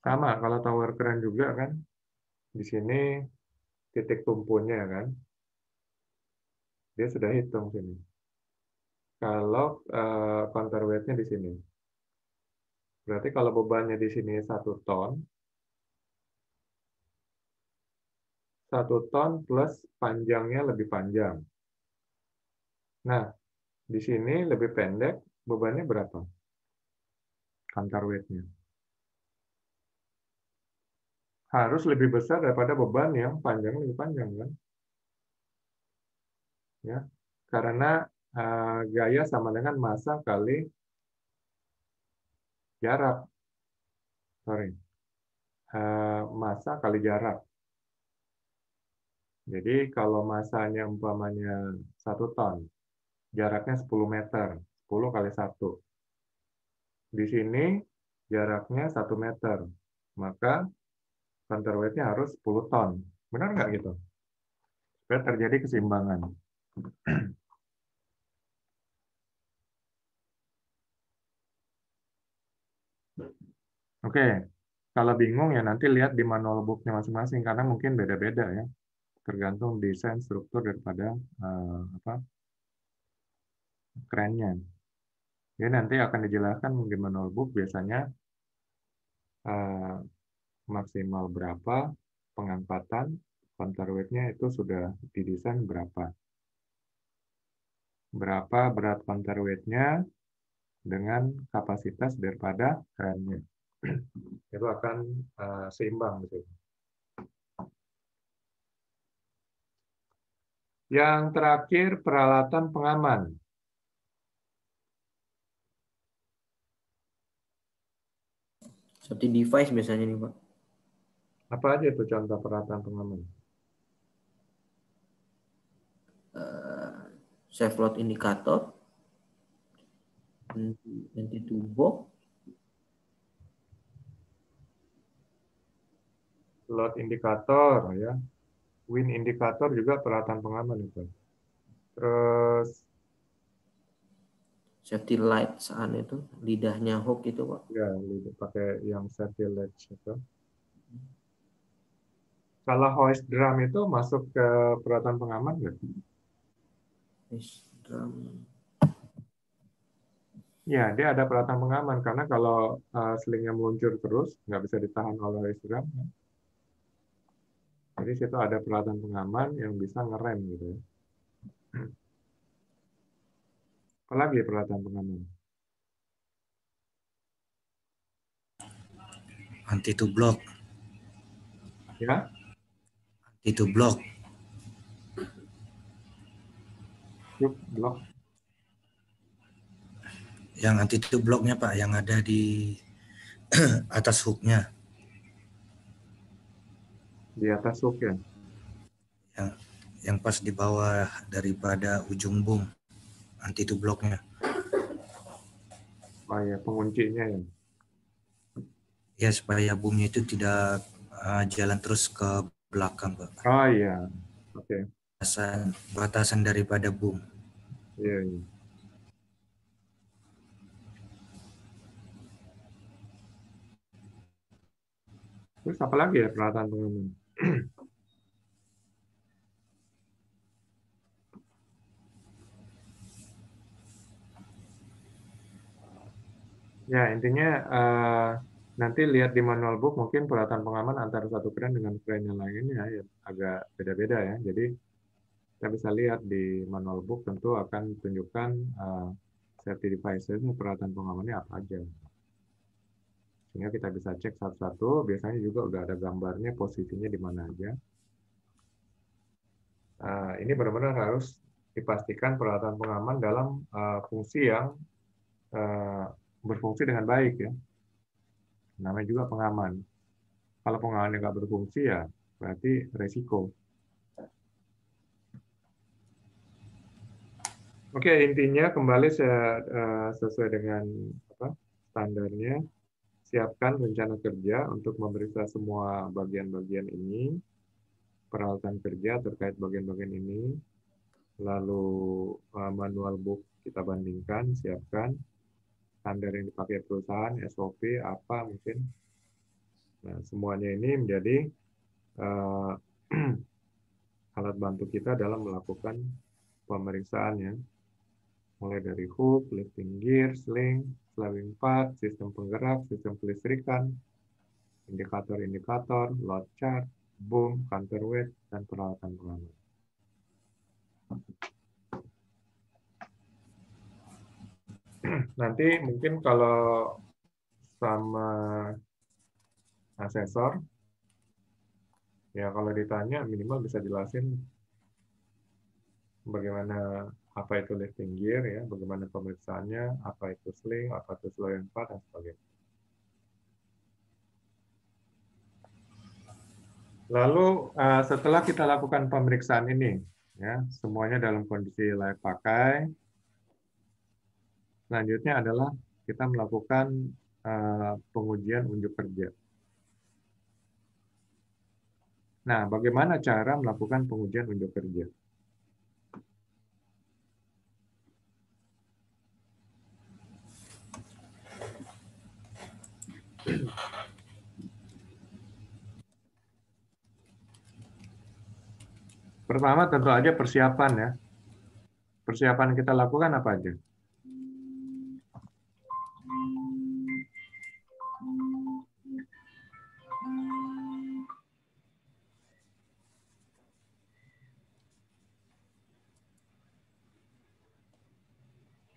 Sama kalau tower crane juga kan, di sini titik tumpunya kan, dia sudah hitung sini. Kalau counterweight-nya di sini, berarti kalau bebannya di sini 1 ton, 1 ton plus panjangnya lebih panjang. Nah, di sini lebih pendek, bebannya berapa? Counterweight-nya. Harus lebih besar daripada beban yang panjang lebih panjang kan? Ya, karena gaya sama dengan massa kali jarak. Sorry, massa kali jarak. Jadi kalau massanya umpamanya 1 ton, jaraknya 10 meter, 10 kali 1. Di sini jaraknya 1 meter, maka counterweight-nya harus 10 ton. Benar nggak gitu? Supaya terjadi keseimbangan. Oke, kalau bingung ya nanti lihat di manual book-nya masing-masing karena mungkin beda-beda ya, tergantung desain struktur daripada apa kerennya. Jadi nanti akan dijelaskan di manual book biasanya eh, maksimal berapa pengangkatan counterweight-nya itu sudah didesain berapa. Berapa berat counterweight-nya dengan kapasitas daripada kerennya. Itu akan seimbang gitu. Yang terakhir peralatan pengaman. Seperti device biasanya nih Pak. Apa aja itu contoh peralatan pengaman? Safe load indikator, anti box, Load indikator ya, wind indikator juga peralatan pengaman itu. Terus safety light saat itu, lidahnya hook itu Pak. ya pakai yang safety latch itu. Kalau hoist drum itu masuk ke peralatan pengaman nggak? Drum. Ya, dia ada peralatan pengaman karena kalau slingnya meluncur terus nggak bisa ditahan oleh hoist drum. Jadi situ ada peralatan pengaman yang bisa ngerem gitu ya. Apalagi peralatan pengaman? Anti to block. Ya, Anti to block. yuk blok. Yang anti to blocknya Pak, yang ada di atas hooknya. Di atas hook ya. Yang pas di bawah daripada ujung boom. Anti to blocknya. Oh ya, penguncinya ya. Ya supaya boomnya itu tidak jalan terus ke belakang Pak. Oh iya, oke. Batasan daripada boom. Iya, iya. Terus apa lagi ya peralatan pengaman? Ya, intinya nanti lihat di manual book mungkin peralatan pengaman antara satu kren dengan kren yang lainnya ya, agak beda-beda ya. Jadi kita bisa lihat di manual book tentu akan tunjukkan safety devices, peralatan pengamannya apa aja. Sehingga kita bisa cek satu-satu, biasanya juga udah ada gambarnya posisinya di mana aja. Ini benar-benar harus dipastikan peralatan pengaman dalam fungsi yang berfungsi dengan baik ya. Namanya juga pengaman. Kalau pengaman nggak berfungsi ya berarti resiko. Oke, intinya kembali sesuai dengan standarnya, siapkan rencana kerja untuk memeriksa semua bagian-bagian ini, peralatan kerja terkait bagian-bagian ini, lalu manual book kita bandingkan, siapkan standar yang dipakai perusahaan, SOP apa mungkin. Nah, semuanya ini menjadi uh, alat bantu kita dalam melakukan pemeriksaan ya, mulai dari hook, lifting gear, sling, slewing part, sistem penggerak, sistem kelistrikan, indikator-indikator, load chart, boom, counterweight, dan peralatan pengaman. Nanti mungkin kalau sama asesor, ya kalau ditanya minimal bisa jelasin bagaimana apa itu lifting gear ya, bagaimana pemeriksaannya, apa itu sling, apa itu slewing part, dan sebagainya. Lalu setelah kita lakukan pemeriksaan ini, ya semuanya dalam kondisi layak pakai, selanjutnya adalah kita melakukan pengujian unjuk kerja. Nah, bagaimana cara melakukan pengujian unjuk kerja? Pertama tentu aja persiapan ya. Persiapan kita lakukan apa aja?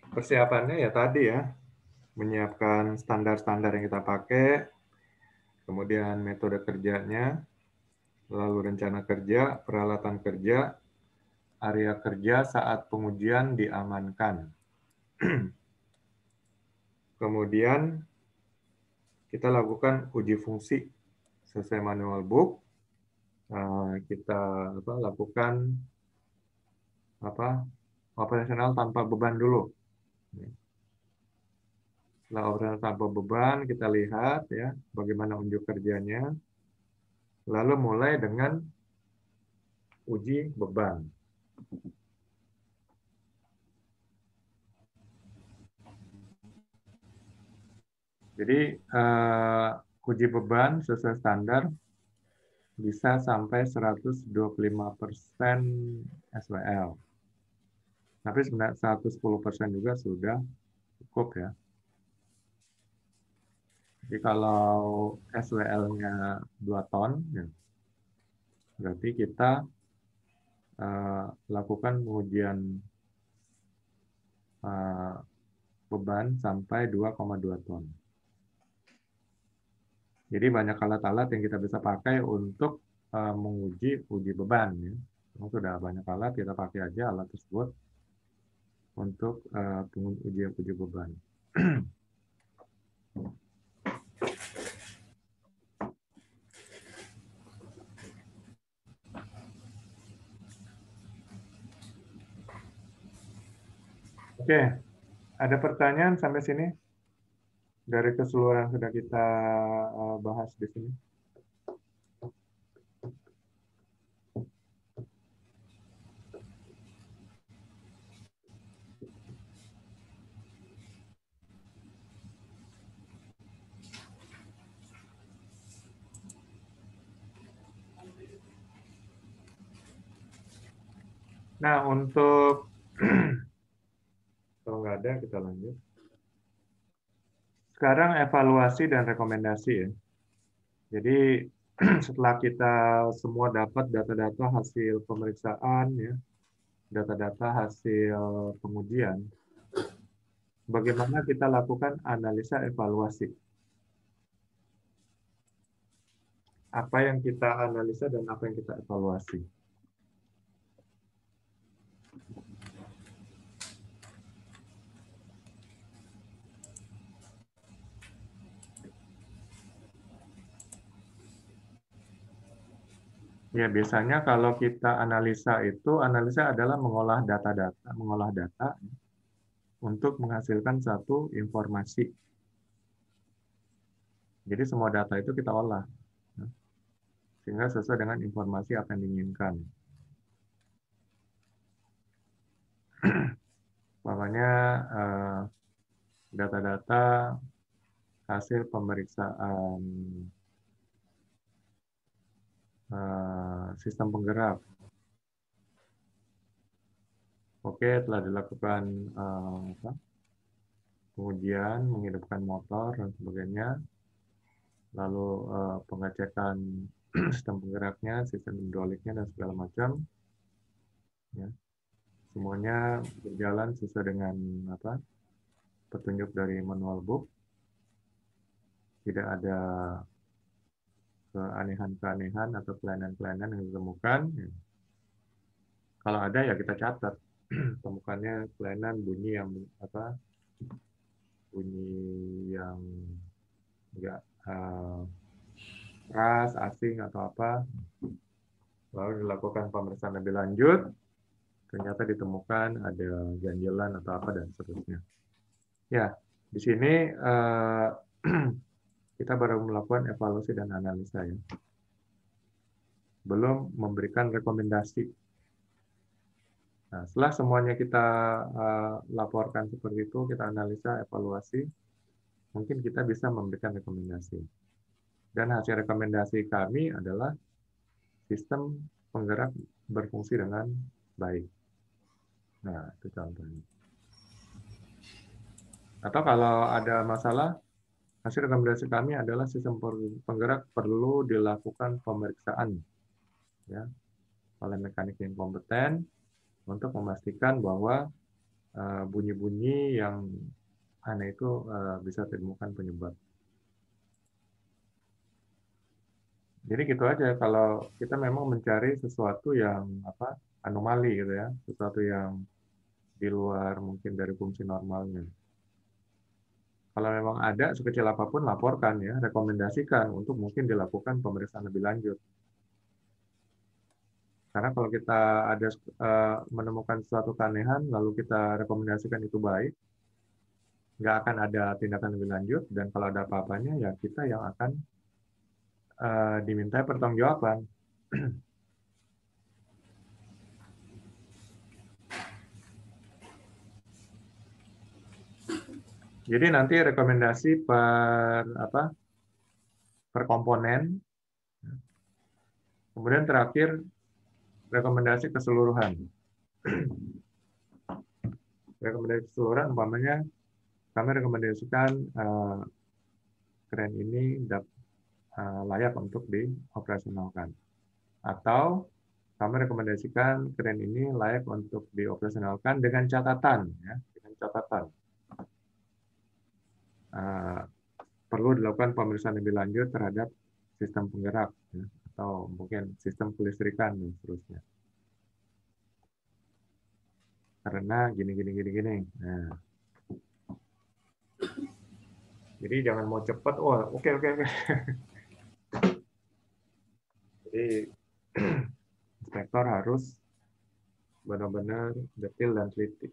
Persiapannya ya tadi ya, menyiapkan standar-standar yang kita pakai, kemudian metode kerjanya, lalu rencana kerja, peralatan kerja, area kerja saat pengujian diamankan. Kemudian kita lakukan uji fungsi selesai manual book, kita lakukan operasional tanpa beban dulu. Setelah operasional tanpa beban, kita lihat ya bagaimana unjuk kerjanya. Lalu mulai dengan uji beban. Jadi uji beban sesuai standar bisa sampai 125% SWL. Tapi sebenarnya 110% juga sudah cukup ya. Jadi kalau SWL-nya 2 ton, ya, berarti kita lakukan pengujian beban sampai 2,2 ton. Jadi banyak alat-alat yang kita bisa pakai untuk menguji beban. Ya. Sudah banyak alat, kita pakai aja alat tersebut untuk uji beban. Oke, ada pertanyaan sampai sini? Dari keseluruhan sudah kita bahas di sini. Nah, untuk kalau nggak ada, kita lanjut. Sekarang evaluasi dan rekomendasi ya. Jadi setelah kita semua dapat data-data hasil pemeriksaan ya, data-data hasil pengujian, bagaimana kita lakukan analisa evaluasi? Apa yang kita analisa dan apa yang kita evaluasi? Ya, biasanya kalau kita analisa adalah mengolah data untuk menghasilkan satu informasi. Jadi semua data itu kita olah, sehingga sesuai dengan informasi apa yang diinginkan. Makanya data-data hasil pemeriksaan sistem penggerak. Oke, telah dilakukan pengujian, menghidupkan motor dan sebagainya. Lalu pengecekan sistem penggeraknya, sistem hidroliknya dan segala macam. Ya. Semuanya berjalan sesuai dengan petunjuk dari manual book. Tidak ada keanehan-keanehan atau kelainan-kelainan yang ditemukan. Ya. Kalau ada ya kita catat. Temukannya kelainan bunyi yang enggak keras, asing atau apa. Lalu dilakukan pemeriksaan lebih lanjut. Ternyata ditemukan ada ganjelan atau apa dan seterusnya. Ya, di sini kita baru melakukan evaluasi dan analisa ya. Belum memberikan rekomendasi. Nah, setelah semuanya kita laporkan seperti itu, kita analisa, evaluasi, mungkin kita bisa memberikan rekomendasi. Dan hasil rekomendasi kami adalah sistem penggerak berfungsi dengan baik. Nah, itu contohnya. Atau kalau ada masalah, hasil rekomendasi kami adalah sistem penggerak perlu dilakukan pemeriksaan ya, oleh mekanik yang kompeten untuk memastikan bahwa bunyi-bunyi yang aneh itu bisa ditemukan penyebab. Jadi gitu aja, kalau kita memang mencari sesuatu yang anomali gitu ya, sesuatu yang di luar mungkin dari fungsi normalnya. Kalau memang ada sekecil apapun laporkan ya, rekomendasikan untuk mungkin dilakukan pemeriksaan lebih lanjut. Karena kalau kita ada menemukan suatu keanehan lalu kita rekomendasikan itu baik, nggak akan ada tindakan lebih lanjut, dan kalau ada apa-apanya ya kita yang akan diminta pertanggungjawaban. Jadi nanti rekomendasi per komponen, kemudian terakhir rekomendasi keseluruhan. Rekomendasi keseluruhan umpamanya kami rekomendasikan kren ini layak untuk dioperasionalkan, atau kami rekomendasikan kren ini layak untuk dioperasionalkan dengan catatan, ya, dengan catatan perlu dilakukan pemeriksaan lebih lanjut terhadap sistem penggerak, ya, atau mungkin sistem kelistrikan dan seterusnya. Karena gini. Nah, jadi jangan mau cepat. Oh, oke. Jadi inspektor harus benar-benar detail dan teliti.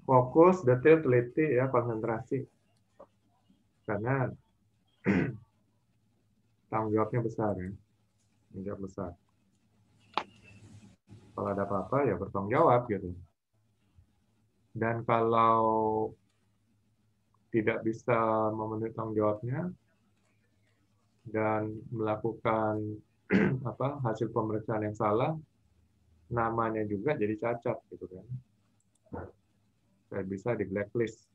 Fokus, detail, teliti, ya, konsentrasi. Karena tanggung jawabnya besar, ya. Tanggung jawab besar. Kalau ada apa-apa ya bertanggung jawab gitu. Dan kalau tidak bisa memenuhi tanggung jawabnya dan melakukan hasil pemeriksaan yang salah, namanya juga jadi cacat gitu kan. Saya bisa di blacklist.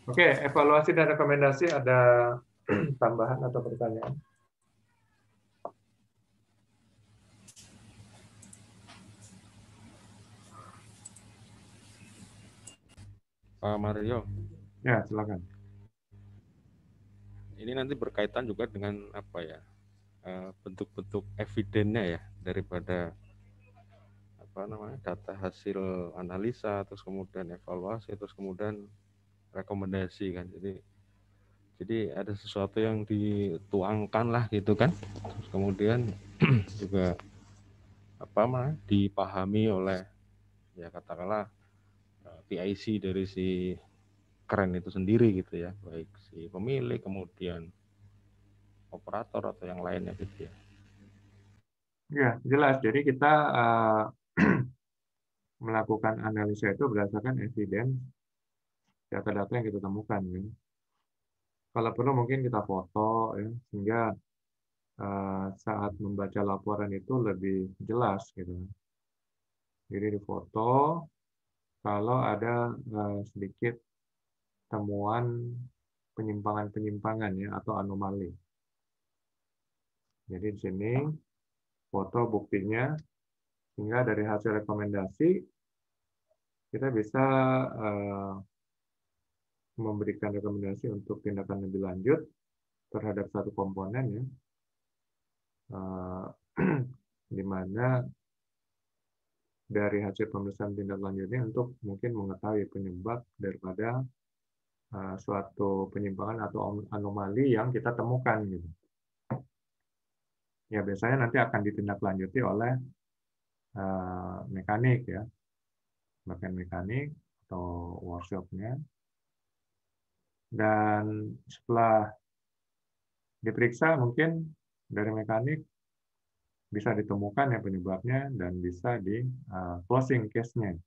Oke, evaluasi dan rekomendasi, ada tambahan atau pertanyaan? Pak Mario. Ya, silakan. Ini nanti berkaitan juga dengan apa ya, bentuk-bentuk evidennya ya, daripada data hasil analisa, terus kemudian evaluasi, terus kemudian rekomendasi kan. Jadi ada sesuatu yang dituangkan lah gitu kan, terus kemudian juga dipahami oleh ya katakanlah PIC dari si keren itu sendiri gitu ya, baik si pemilik kemudian operator atau yang lainnya gitu ya. Ya, jelas. Jadi kita melakukan analisa itu berdasarkan evidence data-data yang kita temukan. Ya. Kalau perlu mungkin kita foto, ya, sehingga saat membaca laporan itu lebih jelas gitu. Jadi di foto, kalau ada sedikit temuan penyimpangan-penyimpangan ya, atau anomali. Jadi di sini foto buktinya, sehingga dari hasil rekomendasi kita bisa memberikan rekomendasi untuk tindakan lebih lanjut terhadap satu komponen, ya, di mana dari hasil pemeriksaan tindak lanjutnya untuk mungkin mengetahui penyebab daripada suatu penyimpangan atau anomali yang kita temukan gitu. Ya biasanya nanti akan ditindaklanjuti oleh mekanik, ya, bagian mekanik atau workshopnya. Dan setelah diperiksa mungkin dari mekanik bisa ditemukan ya penyebabnya dan bisa di closing case-nya,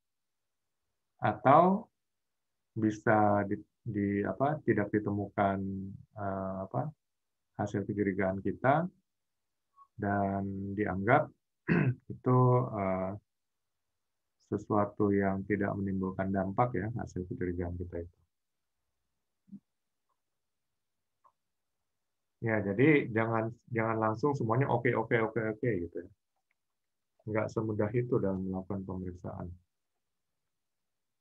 atau bisa tidak ditemukan hasil kecurigaan kita dan dianggap itu sesuatu yang tidak menimbulkan dampak, ya, hasil kecurigaan kita itu. Ya, jadi jangan langsung semuanya oke gitu ya. Nggak semudah itu dalam melakukan pemeriksaan.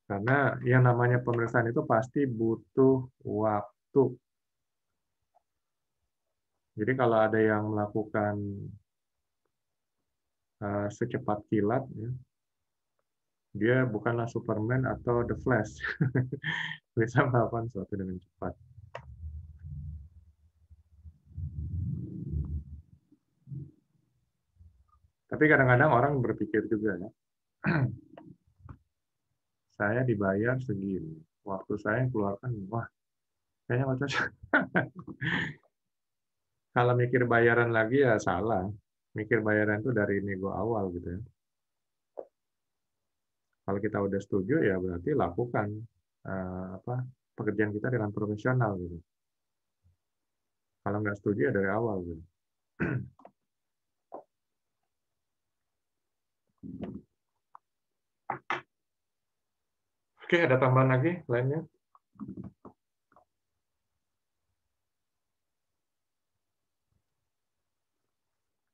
Karena yang namanya pemeriksaan itu pasti butuh waktu. Jadi kalau ada yang melakukan secepat kilat, ya, dia bukanlah Superman atau The Flash. Bisa melakukan sesuatu dengan cepat. Tapi kadang-kadang orang berpikir juga, ya, saya dibayar segini, waktu saya yang keluarkan, wah, kayaknya nggak cocok. Kalau mikir bayaran lagi ya salah. Mikir bayaran itu dari nego awal gitu ya. Kalau kita udah setuju ya berarti lakukan pekerjaan kita dengan profesional gitu. Kalau nggak setuju ya dari awal gitu. Oke, ada tambahan lagi lainnya?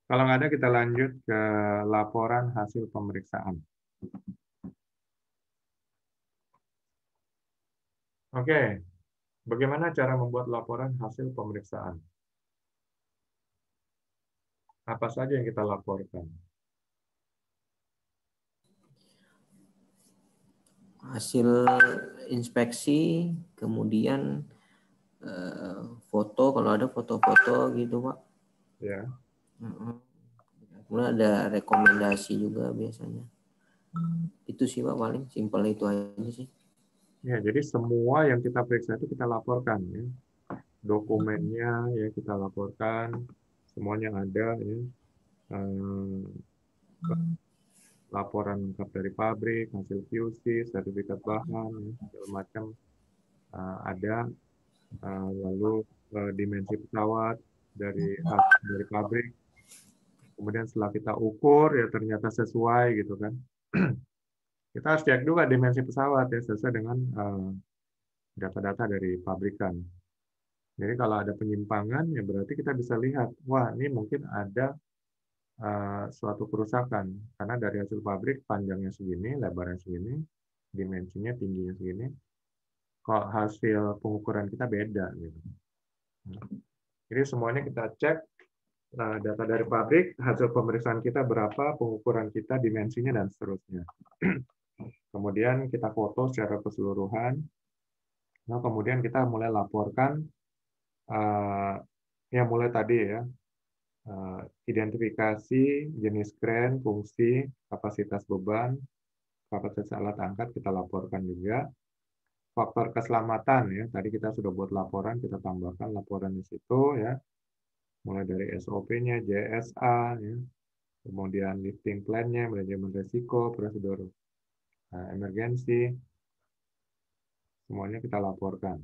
Kalau nggak ada, kita lanjut ke laporan hasil pemeriksaan. Oke, bagaimana cara membuat laporan hasil pemeriksaan? Apa saja yang kita laporkan? Hasil inspeksi, kemudian foto, kalau ada foto-foto gitu Pak. Ya. Kemudian ada rekomendasi juga biasanya. Itu sih Pak, paling simpel itu aja sih. Ya, jadi semua yang kita periksa itu kita laporkan ya. Dokumennya ya kita laporkan, semuanya ada ya. Laporan lengkap dari pabrik, hasil QC, sertifikat bahan, ya, segala macam ada. Lalu dimensi pesawat dari pabrik. Kemudian setelah kita ukur ya ternyata sesuai gitu kan. Kita harus cek juga dimensi pesawat ya sesuai dengan data-data dari pabrikan. Jadi kalau ada penyimpangan ya berarti kita bisa lihat, wah ini mungkin ada suatu kerusakan karena dari hasil pabrik panjangnya segini, lebarnya segini, dimensinya tingginya segini, kok hasil pengukuran kita beda gitu. Jadi semuanya kita cek data dari pabrik, hasil pemeriksaan kita berapa, pengukuran kita, dimensinya dan seterusnya. Kemudian kita foto secara keseluruhan. Nah, kemudian kita mulai laporkan ya mulai tadi ya. Identifikasi jenis kren, fungsi, kapasitas beban, kapasitas alat angkat kita laporkan juga. Faktor keselamatan ya, tadi kita sudah buat laporan, kita tambahkan laporan di situ ya. Mulai dari SOP-nya, JSA ya. Kemudian lifting plan-nya, manajemen risiko, prosedur emergensi, semuanya kita laporkan.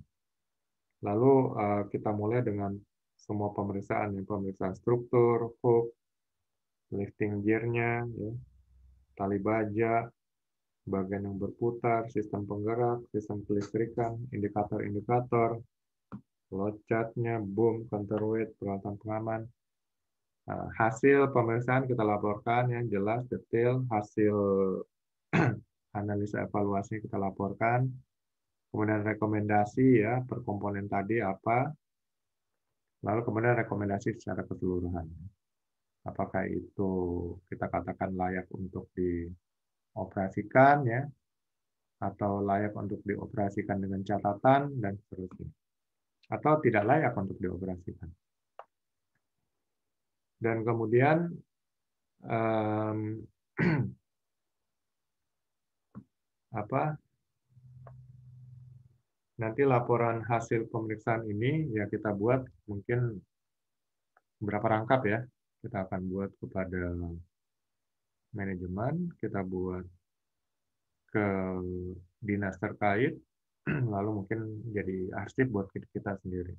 Lalu kita mulai dengan semua pemeriksaan, pemeriksaan struktur, hook, lifting gear-nya, ya, tali baja, bagian yang berputar, sistem penggerak, sistem kelistrikan, indikator-indikator, load chart-nya, boom, counterweight, peralatan pengaman. Hasil pemeriksaan kita laporkan yang jelas, detail, hasil analisa evaluasi kita laporkan, kemudian rekomendasi ya per komponen tadi apa, lalu kemudian rekomendasi secara keseluruhan. Apakah itu kita katakan layak untuk dioperasikan ya, atau layak untuk dioperasikan dengan catatan dan seterusnya, atau tidak layak untuk dioperasikan. Dan kemudian nanti laporan hasil pemeriksaan ini ya kita buat mungkin berapa rangkap ya. Kita akan buat kepada manajemen, kita buat ke dinas terkait, lalu mungkin jadi arsip buat kita sendiri.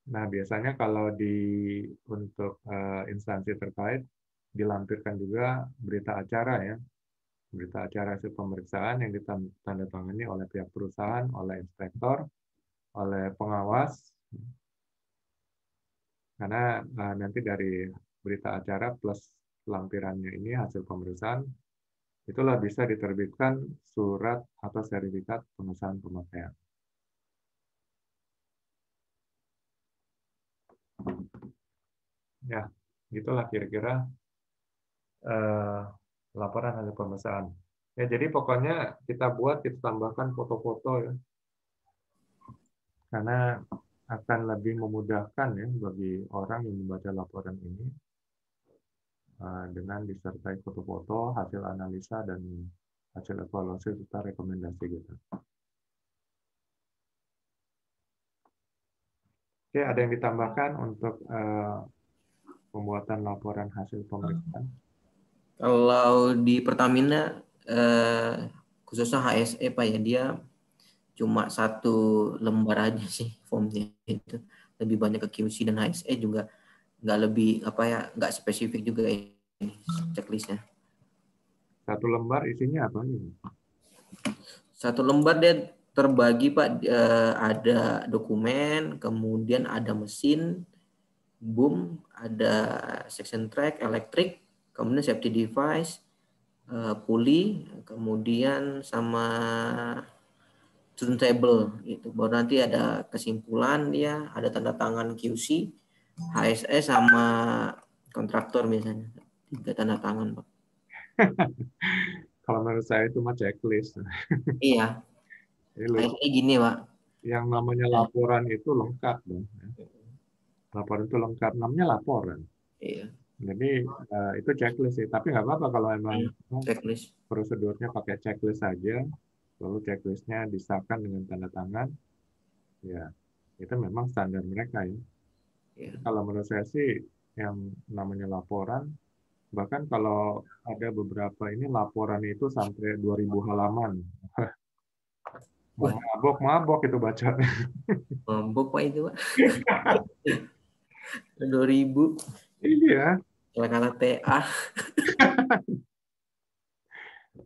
Nah, biasanya kalau untuk instansi terkait dilampirkan juga berita acara ya. Berita acara hasil pemeriksaan yang ditandatangani oleh pihak perusahaan, oleh inspektor, oleh pengawas. Karena nanti dari berita acara plus lampirannya ini hasil pemeriksaan, itulah bisa diterbitkan surat atau sertifikat pengesahan pemakaian. Ya, gitulah kira-kira laporan hasil pemeriksaan. Ya, jadi pokoknya kita tambahkan foto-foto ya, karena akan lebih memudahkan ya bagi orang yang membaca laporan ini dengan disertai foto-foto, hasil analisa dan hasil evaluasi serta rekomendasi gitu. Oke, ada yang ditambahkan untuk pembuatan laporan hasil pemeriksaan? Kalau di Pertamina khususnya HSE Pak ya, dia cuma 1 lembar aja sih formnya itu. Lebih banyak ke QC dan HSE juga nggak lebih nggak spesifik juga ini checklistnya. 1 lembar isinya apa nih? 1 lembar dia terbagi Pak, ada dokumen, kemudian ada mesin, boom, ada section track, elektrik, kemudian safety device, puli, kemudian sama turntable gitu. Baru nanti ada kesimpulan dia, ada tanda tangan QC, HSE sama kontraktor biasanya. 3 tanda tangan, Pak. Kalau menurut saya itu mah checklist. Iya, HSE gini, Pak. Yang namanya laporan itu lengkap dong. Laporan itu lengkap, namanya laporan. Iya. Jadi itu checklist sih. Tapi nggak apa-apa kalau emang Checklist. prosedurnya pakai checklist saja, lalu checklistnya disahkan dengan tanda tangan, ya itu memang standar mereka ya. Iya. Kalau menurut saya sih yang namanya laporan, bahkan kalau ada beberapa ini laporan itu sampai 2000 halaman. Mabok itu bacanya. Mabok Pak itu, Pak. 2000. Iya. Kata TA.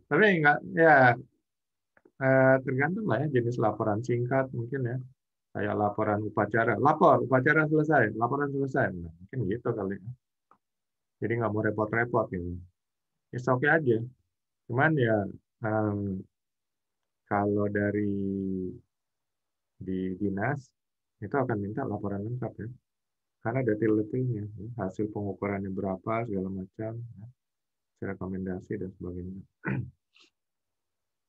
Tapi enggak ya tergantung lah ya jenis laporan singkat mungkin ya. Kayak laporan upacara, upacara selesai, laporan selesai. Nah, mungkin gitu kali ya. Jadi nggak mau repot-repot gitu. Ya oke aja. Cuman ya kalau dari di dinas itu akan minta laporan lengkap ya. Karena detail-detailnya, ya. Hasil pengukurannya berapa, segala macam, ya. Rekomendasi dan sebagainya.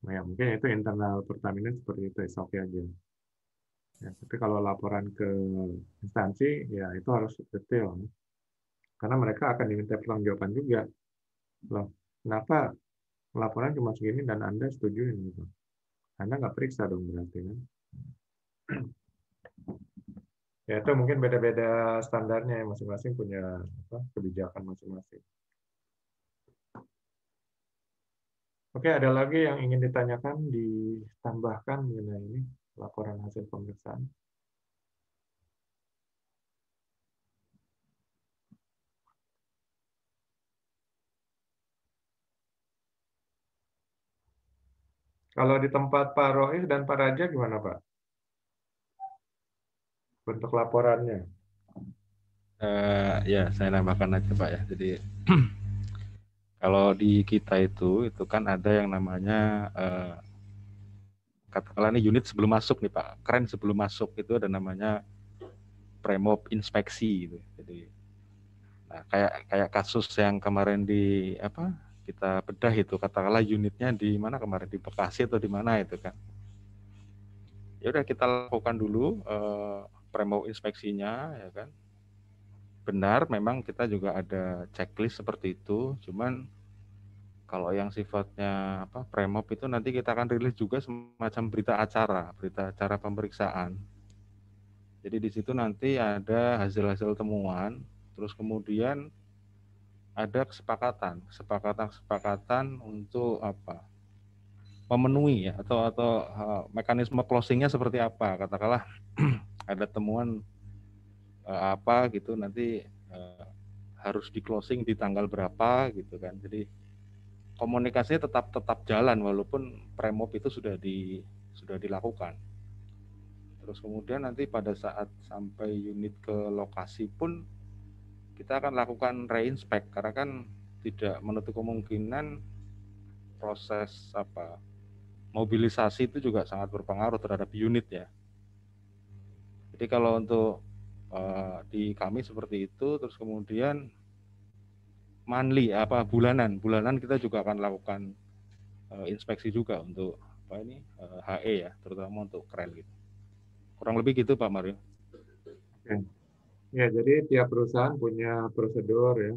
Nah, ya, mungkin itu internal Pertamina seperti itu, oke aja. Ya, tapi kalau laporan ke instansi, ya itu harus detail. Ya. Karena mereka akan diminta pertanggungjawaban juga. Loh, kenapa laporan cuma segini dan Anda setujuin gitu? Anda nggak periksa dong berarti kan? Ya itu mungkin beda-beda standarnya, masing-masing punya kebijakan masing-masing. Oke, ada lagi yang ingin ditanyakan, ditambahkan mengenai ini, laporan hasil pemeriksaan? Kalau di tempat Pak Rois dan Pak Raja gimana Pak? Bentuk laporannya? Ya, saya nambahkan aja Pak ya. Jadi kalau di kita itu kan ada yang namanya katakanlah ini unit sebelum masuk nih Pak, keren sebelum masuk itu ada namanya premop inspeksi gitu. Jadi nah, kayak kasus yang kemarin kita bedah itu, katakanlah unitnya di mana kemarin, di Bekasi atau di mana itu kan. Ya udah kita lakukan dulu premop inspeksinya ya kan. Benar memang kita juga ada checklist seperti itu, cuman kalau yang sifatnya premop itu nanti kita akan rilis juga semacam berita acara pemeriksaan. Jadi di situ nanti ada hasil-hasil temuan, terus kemudian ada kesepakatan untuk memenuhi ya atau mekanisme closingnya seperti apa. Katakanlah ada temuan gitu nanti harus di closing di tanggal berapa gitu kan. Jadi komunikasinya tetap jalan walaupun premop itu sudah dilakukan. Terus kemudian nanti pada saat sampai unit ke lokasi pun kita akan lakukan reinspect karena kan tidak menutup kemungkinan proses mobilisasi itu juga sangat berpengaruh terhadap unit ya. Jadi kalau untuk di kami seperti itu. Terus kemudian monthly bulanan kita juga akan lakukan inspeksi juga untuk HE ya, terutama untuk kren gitu. Kurang lebih gitu Pak Mario. Oke. Ya, jadi tiap perusahaan punya prosedur ya,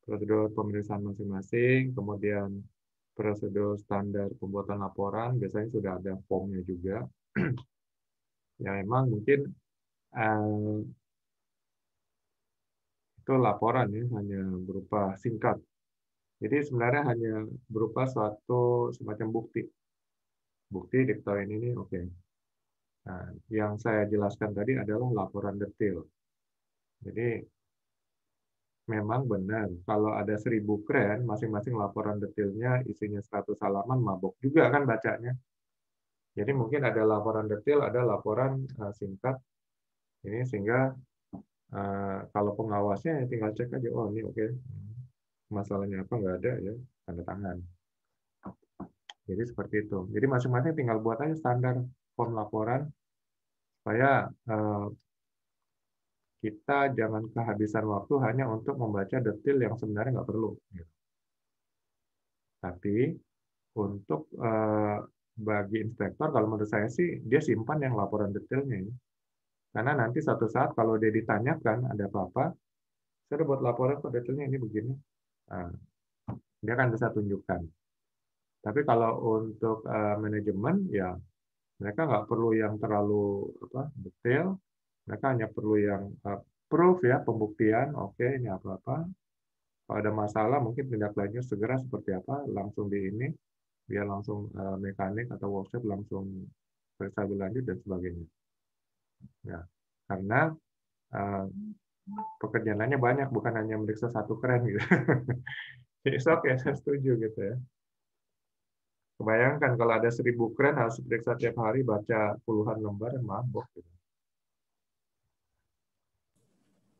prosedur pemeriksaan masing-masing, kemudian prosedur standar pembuatan laporan, biasanya sudah ada formnya juga. Ya memang mungkin itu laporan ya, hanya berupa singkat. Jadi sebenarnya hanya berupa suatu semacam bukti. Bukti diketahui ini, oke. Nah, yang saya jelaskan tadi adalah laporan detail. Jadi memang benar, kalau ada 1000 kren, masing-masing laporan detailnya isinya 100 halaman, mabok juga kan bacanya. Jadi mungkin ada laporan detail, ada laporan singkat, ini sehingga kalau pengawasnya tinggal cek aja, oh ini oke, masalahnya apa nggak ada ya, tanda tangan. Jadi seperti itu. Jadi masing-masing tinggal buat aja standar form laporan, supaya kita jangan kehabisan waktu hanya untuk membaca detail yang sebenarnya nggak perlu. Tapi untuk bagi inspektor, kalau menurut saya sih, dia simpan yang laporan detailnya. Karena nanti suatu saat kalau dia ditanyakan ada apa-apa, saya udah buat laporan kok detailnya ini begini. Nah, dia kan bisa tunjukkan. Tapi kalau untuk manajemen, ya mereka nggak perlu yang terlalu detail. Mereka hanya perlu yang proof ya, pembuktian. Oke, ini apa-apa. Kalau ada masalah, mungkin tindak lanjut segera seperti apa, langsung di ini, biar langsung mekanik atau workshop langsung periksa lebih lanjut dan sebagainya. Ya, karena pekerjaan lainnya banyak, bukan hanya meriksa satu kren gitu. Jadi oke, saya setuju gitu ya. Kebayangkan kalau ada 1000 kren harus periksa tiap hari, baca puluhan lembar, mabok gitu.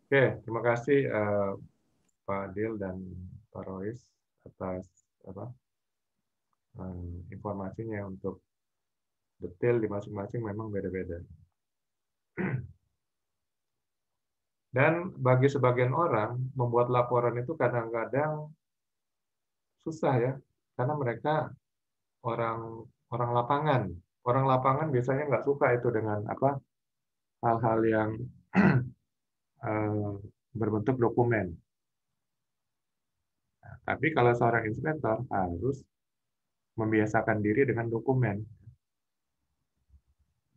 Oke, terima kasih Pak Adil dan Pak Rois atas informasinya. Untuk detail di masing-masing memang beda-beda. Dan bagi sebagian orang, membuat laporan itu kadang-kadang susah ya, karena mereka orang lapangan. Orang lapangan biasanya nggak suka itu dengan hal-hal yang berbentuk dokumen. Nah, tapi kalau seorang inspektor harus membiasakan diri dengan dokumen.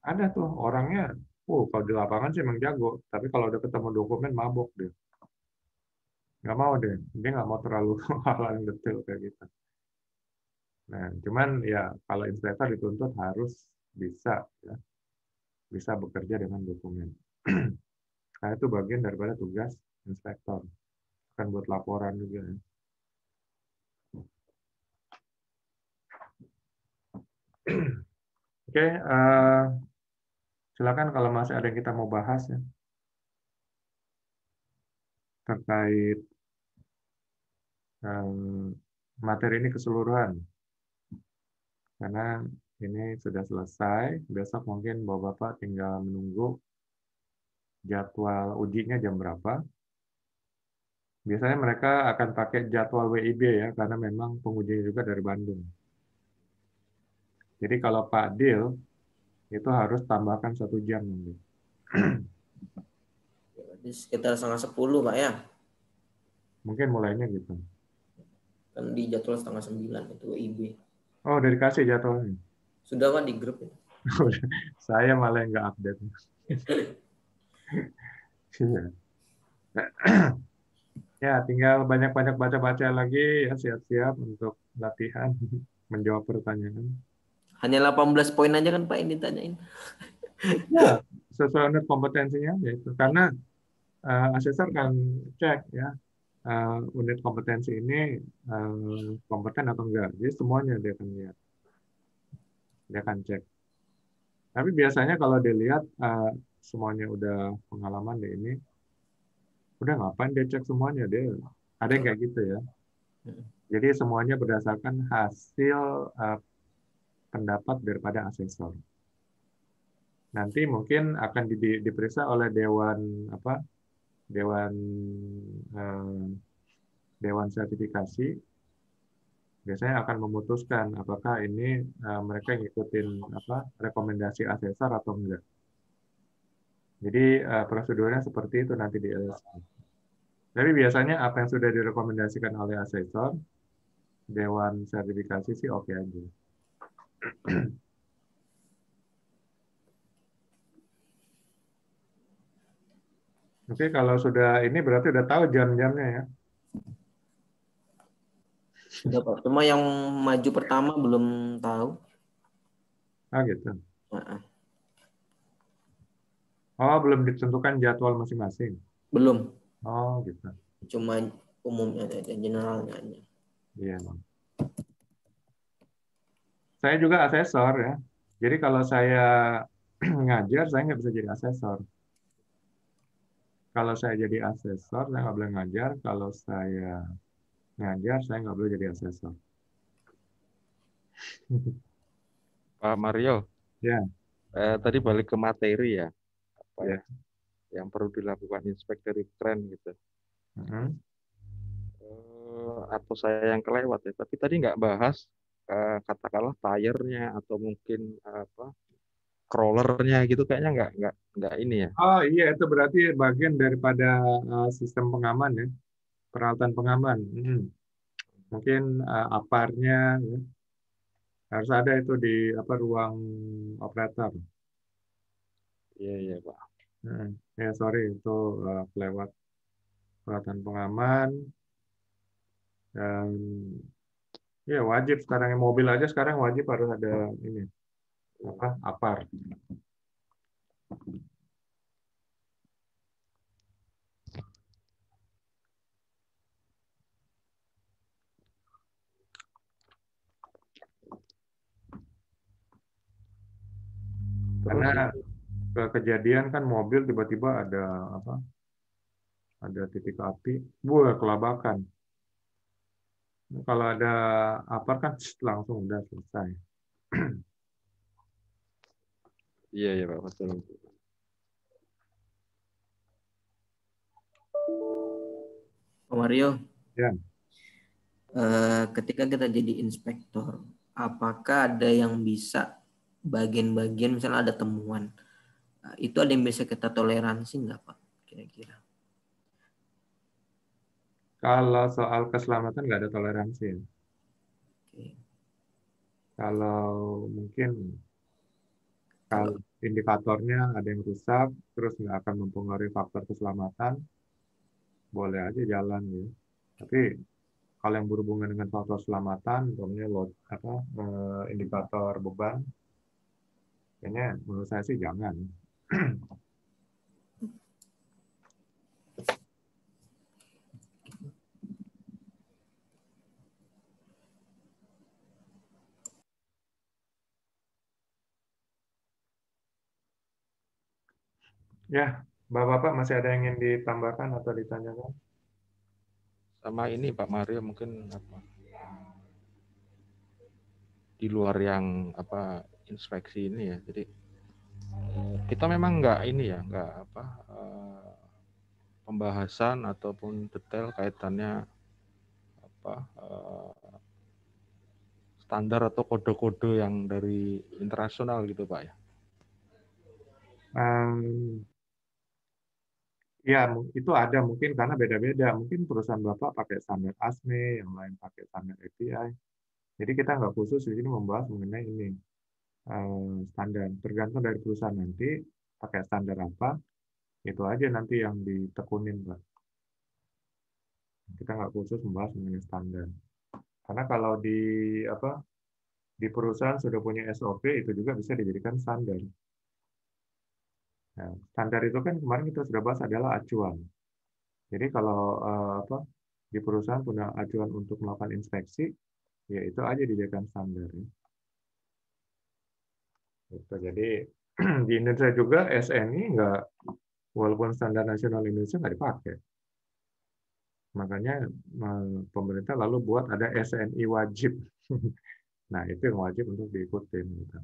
Ada tuh orangnya, kalau di lapangan sih emang jago, tapi kalau udah ketemu dokumen mabok deh. Nggak mau deh, dia nggak mau terlalu hal-hal yang detail kayak gitu. Nah, cuman ya kalau inspektor dituntut harus bisa ya, bisa bekerja dengan dokumen. Karena itu bagian daripada tugas inspektor. Kan buat laporan juga. Oke, silakan kalau masih ada yang kita mau bahas ya terkait materi ini keseluruhan. Karena ini sudah selesai, besok mungkin Bapak-Bapak tinggal menunggu jadwal ujinya jam berapa. Biasanya mereka akan pakai jadwal WIB ya, karena memang pengujinya juga dari Bandung. Jadi kalau Pak Dil, itu harus tambahkan 1 jam. Jadi sekitar 9:30 Pak ya. Mungkin mulainya gitu. Kan di jadwal 8:30 itu WIB. Oh, udah dikasih jadwalnya? Sudah Pak di grup. Saya malah nggak update. Ya, tinggal banyak-banyak baca-baca lagi ya, siap-siap untuk latihan menjawab pertanyaan. Hanya 18 poin aja kan Pak yang ditanyain. Ya, sesuai unit kompetensinya yaitu. Karena asesor kan cek ya, unit kompetensi ini kompeten atau enggak. Jadi semuanya dia akan lihat. Dia akan cek. Tapi biasanya kalau dilihat semuanya udah pengalaman di ini, udah ngapain dia cek semuanya, dia ada yang kayak gitu ya. Jadi semuanya berdasarkan hasil pendapat daripada asesor. nanti mungkin akan diperiksa oleh dewan apa? Dewan dewan sertifikasi. Biasanya akan memutuskan apakah ini mereka ngikutin apa rekomendasi asesor atau enggak. Jadi prosedurnya seperti itu nanti di LSP. Tapi biasanya apa yang sudah direkomendasikan oleh asesor, dewan sertifikasi sih oke aja. Oke, kalau sudah ini berarti udah tahu jam-jamnya ya. Sudah Pak. Cuma yang maju pertama belum tahu. Ah gitu. Nah, Oh, belum ditentukan jadwal masing-masing. belum. Oh, gitu. Cuma umumnya aja, generalnya aja. Iya. Saya juga asesor ya. Jadi kalau saya ngajar, saya nggak bisa jadi asesor. Kalau saya jadi asesor, saya nggak boleh ngajar. Kalau saya ngajar, saya nggak boleh jadi asesor. Pak Mario, Ya, tadi balik ke materi ya, apa ya. yang perlu dilakukan inspektori keren gitu. Atau saya yang kelewat ya, tapi tadi nggak bahas katakanlah tire-nya atau mungkin apa crawlernya gitu, kayaknya nggak ini ya. Oh iya, itu berarti bagian daripada sistem pengaman ya, peralatan pengaman. Mungkin aparnya ya, harus ada itu di apa ruang operator. Iya iya Pak. Ya sorry itu kelewat peralatan pengaman dan ya wajib sekarang yang mobil aja sekarang wajib harus ada ini apa apar. Terus Karena ini kejadian kan mobil tiba-tiba ada apa? Ada titik api, buah kelabakan. Kalau ada apar kan langsung udah selesai. iya iya Pak betul. Pak Mario, Ya. ketika kita jadi inspektor, apakah ada yang bisa bagian-bagian misalnya ada temuan, itu ada yang bisa kita toleransi nggak Pak? Kira-kira. Kalau soal keselamatan nggak ada toleransi. Oke. Kalau mungkin Kalau kalau indikatornya ada yang rusak, terus nggak akan mempengaruhi faktor keselamatan, boleh aja jalan ya. Tapi kalau yang berhubungan dengan faktor keselamatan, umpamanya load apa indikator beban, kayaknya menurut saya sih jangan. Ya, Bapak-bapak masih ada yang ingin ditambahkan atau ditanyakan? sama ini Pak Mario mungkin apa di luar yang apa inspeksi ini ya. Jadi kita memang nggak ini ya, nggak apa pembahasan ataupun detail kaitannya apa standar atau kode-kode yang dari internasional gitu Pak ya. Ya, itu ada mungkin karena beda-beda. Mungkin perusahaan Bapak pakai standar ASME, yang lain pakai standar API. Jadi kita nggak khusus di sini membahas mengenai ini standar. Tergantung dari perusahaan nanti pakai standar apa, itu aja nanti yang ditekunin, Pak. Kita nggak khusus membahas mengenai standar. Karena kalau di apa di perusahaan sudah punya SOP, itu juga bisa dijadikan standar. Nah, standar itu kan kemarin kita sudah bahas adalah acuan. Jadi kalau apa di perusahaan punya acuan untuk melakukan inspeksi, ya itu aja dijadikan standar. Ya. Gitu. Jadi di Indonesia juga SNI nggak, walaupun standar nasional Indonesia nggak dipakai. Makanya pemerintah lalu buat ada SNI wajib. Nah itu yang wajib untuk diikutin. Gitu.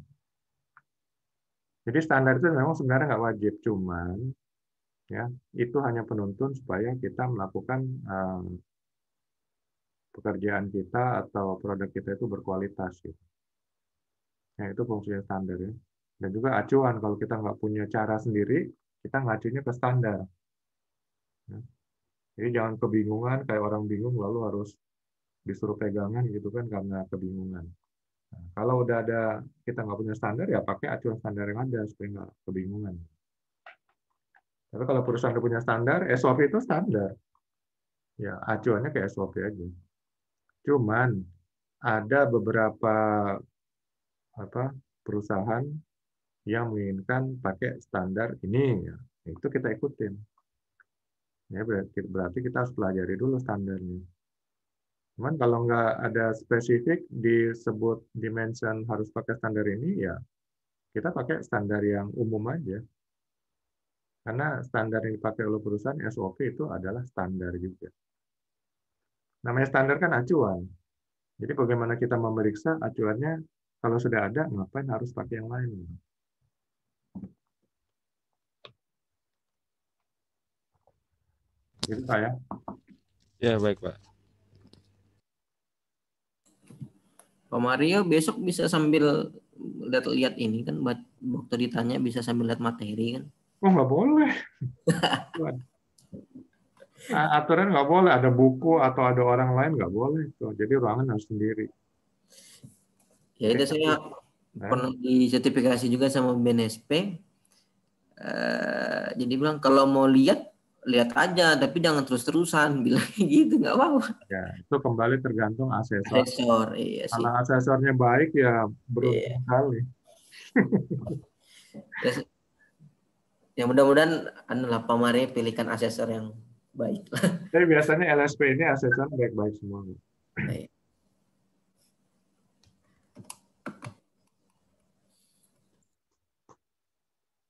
Jadi standar itu memang sebenarnya nggak wajib, cuman ya itu hanya penuntun supaya kita melakukan pekerjaan kita atau produk kita itu berkualitas gitu. Nah, itu fungsinya standar ya. Dan juga acuan kalau kita nggak punya cara sendiri, kita ngacunya ke standar. Ya. Jadi jangan kebingungan, kayak orang bingung lalu harus disuruh pegangan gitu kan karena kebingungan. Nah, kalau udah ada kita nggak punya standar ya pakai acuan standar yang ada supaya nggak kebingungan. Tapi kalau perusahaan udah punya standar, SOP itu standar. Ya acuannya kayak SOP aja. Cuman ada beberapa perusahaan yang menginginkan pakai standar ini, ya. Itu kita ikutin. Ya, berarti kita harus pelajari dulu standarnya. Cuman kalau nggak ada spesifik disebut dimension harus pakai standar ini, ya kita pakai standar yang umum aja. Karena standar yang dipakai oleh perusahaan SOP itu adalah standar juga. Namanya standar kan acuan. Jadi bagaimana kita memeriksa acuannya, kalau sudah ada, ngapain harus pakai yang lain? Gitu Pak ya. Ya, baik Pak. Pak Mario besok bisa sambil lihat ini kan, waktu ditanya bisa sambil lihat materi kan. Oh nggak boleh. Aturan nggak boleh, ada buku atau ada orang lain nggak boleh. Jadi ruangan harus sendiri. Ya itu saya pernah disertifikasi juga sama BNSP. Jadi bilang kalau mau lihat aja, tapi jangan terus-terusan, bilang gitu, nggak apa-apa. Ya, itu kembali tergantung asesor. Asesor, iya sih. Kalau asesornya baik ya beruntung Iya. sekali. Ya mudah-mudahan adalah Pak Mario pilihkan asesor yang baik. Tapi biasanya LSP ini asesor baik-baik semua. Baik.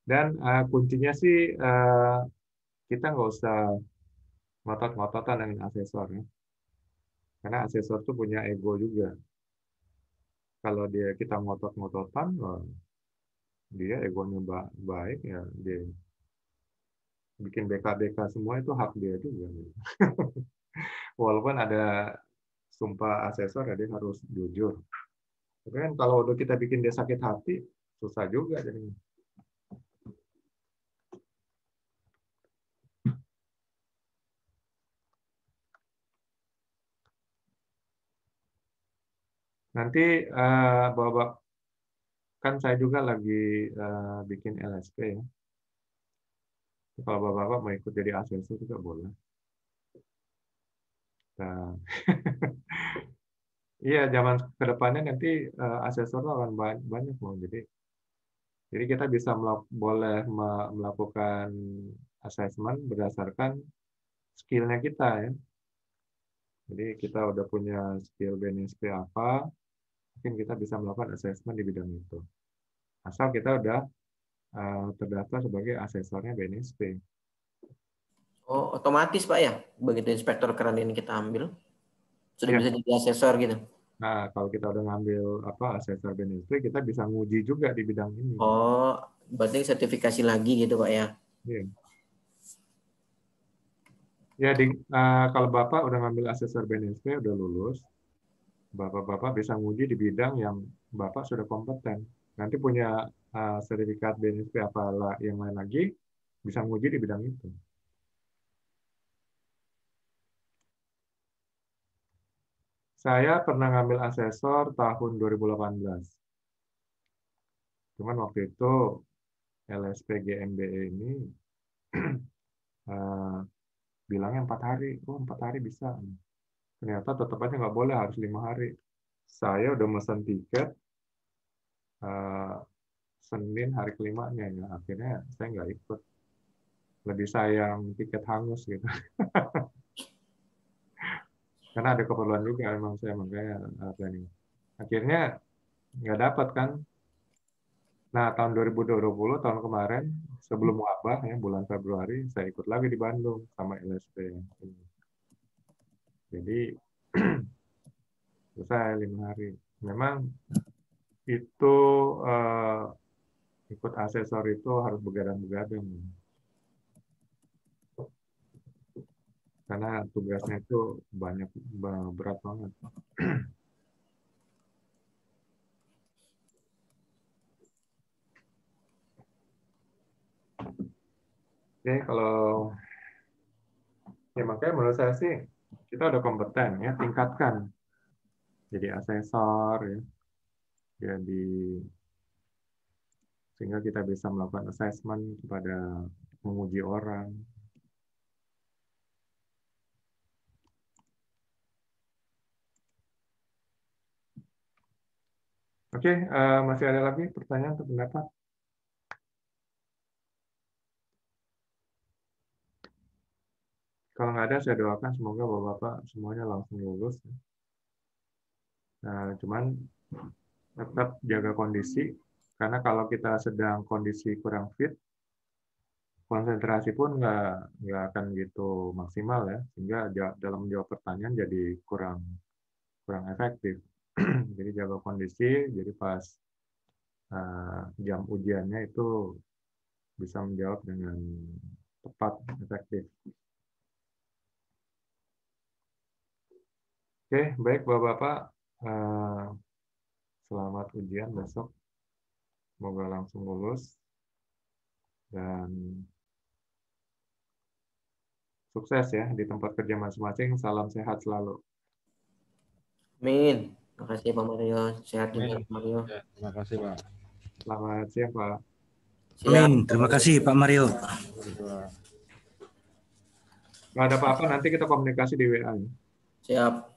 Dan kuncinya sih kita nggak usah ngotot-ngototan dengan asesor ya. Karena asesor tuh punya ego juga. Kalau kita ngotot-ngototan, dia egonya baik ya dia bikin BK-BK semua itu hak dia juga. Walaupun ada sumpah asesor ya dia harus jujur. Tapi kan kalau udah kita bikin dia sakit hati, susah juga jadinya. Nanti Bapak kan saya juga lagi bikin LSP ya. Kalau Bapak mau ikut jadi asesor juga boleh. Nah, iya zaman kedepannya nanti asesor akan banyak loh. Jadi kita bisa boleh melakukan assessment berdasarkan skillnya kita ya. Jadi kita udah punya skill BNSP apa, mungkin kita bisa melakukan assessment di bidang itu. Asal kita udah terdaftar sebagai asesornya BNSP. Oh, otomatis Pak ya, begitu inspektor keren ini kita ambil, sudah Ya. bisa jadi asesor gitu. Nah, kalau kita udah ngambil asesor BNSP, kita bisa nguji juga di bidang ini. Oh, berarti sertifikasi lagi gitu Pak ya? Ya. Ya, kalau Bapak udah ngambil asesor BNSP, udah lulus, Bapak-Bapak bisa nguji di bidang yang Bapak sudah kompeten. Nanti punya sertifikat BNSP apalah yang lain lagi, bisa nguji di bidang itu. Saya pernah ngambil asesor tahun 2018. Cuman waktu itu LSP GMBE ini bilangnya 4 hari. Oh, 4 hari bisa. Ternyata tetap aja nggak boleh, harus 5 hari. Saya udah pesan tiket Senin hari kelimanya. Ya. Akhirnya saya nggak ikut. Lebih sayang tiket hangus gitu. Karena ada keperluan juga emang saya makanya planning. Akhirnya nggak dapat kan. Nah, tahun 2020, tahun kemarin, sebelum wabah, ya, bulan Februari, saya ikut lagi di Bandung sama LSP. Jadi, selesai 5 hari. Memang itu ikut asesor itu harus begadang-begadang. Karena tugasnya itu banyak, berat banget. Oke, kalau ya makanya menurut saya sih kita udah kompeten ya, tingkatkan jadi asesor ya, jadi sehingga kita bisa melakukan assessment kepada menguji orang. Oke, masih ada lagi pertanyaan atau pendapat? Kalau nggak ada, saya doakan semoga Bapak-Bapak semuanya langsung lulus. Nah, cuman tetap jaga kondisi, karena kalau kita sedang kondisi kurang fit, konsentrasi pun nggak akan gitu maksimal ya, sehingga dalam menjawab pertanyaan jadi kurang efektif. Jadi jaga kondisi, jadi pas jam ujiannya itu bisa menjawab dengan tepat, efektif. Oke, baik Bapak-Bapak. Selamat ujian besok. Semoga langsung lulus. Dan sukses ya di tempat kerja masing-masing. Salam sehat selalu. Amin. Terima kasih Pak Mario. Sehat juga Pak Mario. Ya, terima kasih Pak. Selamat siang Pak. Amin. Terima kasih Pak Mario. Nggak ada apa-apa, nanti kita komunikasi di WA. Siap.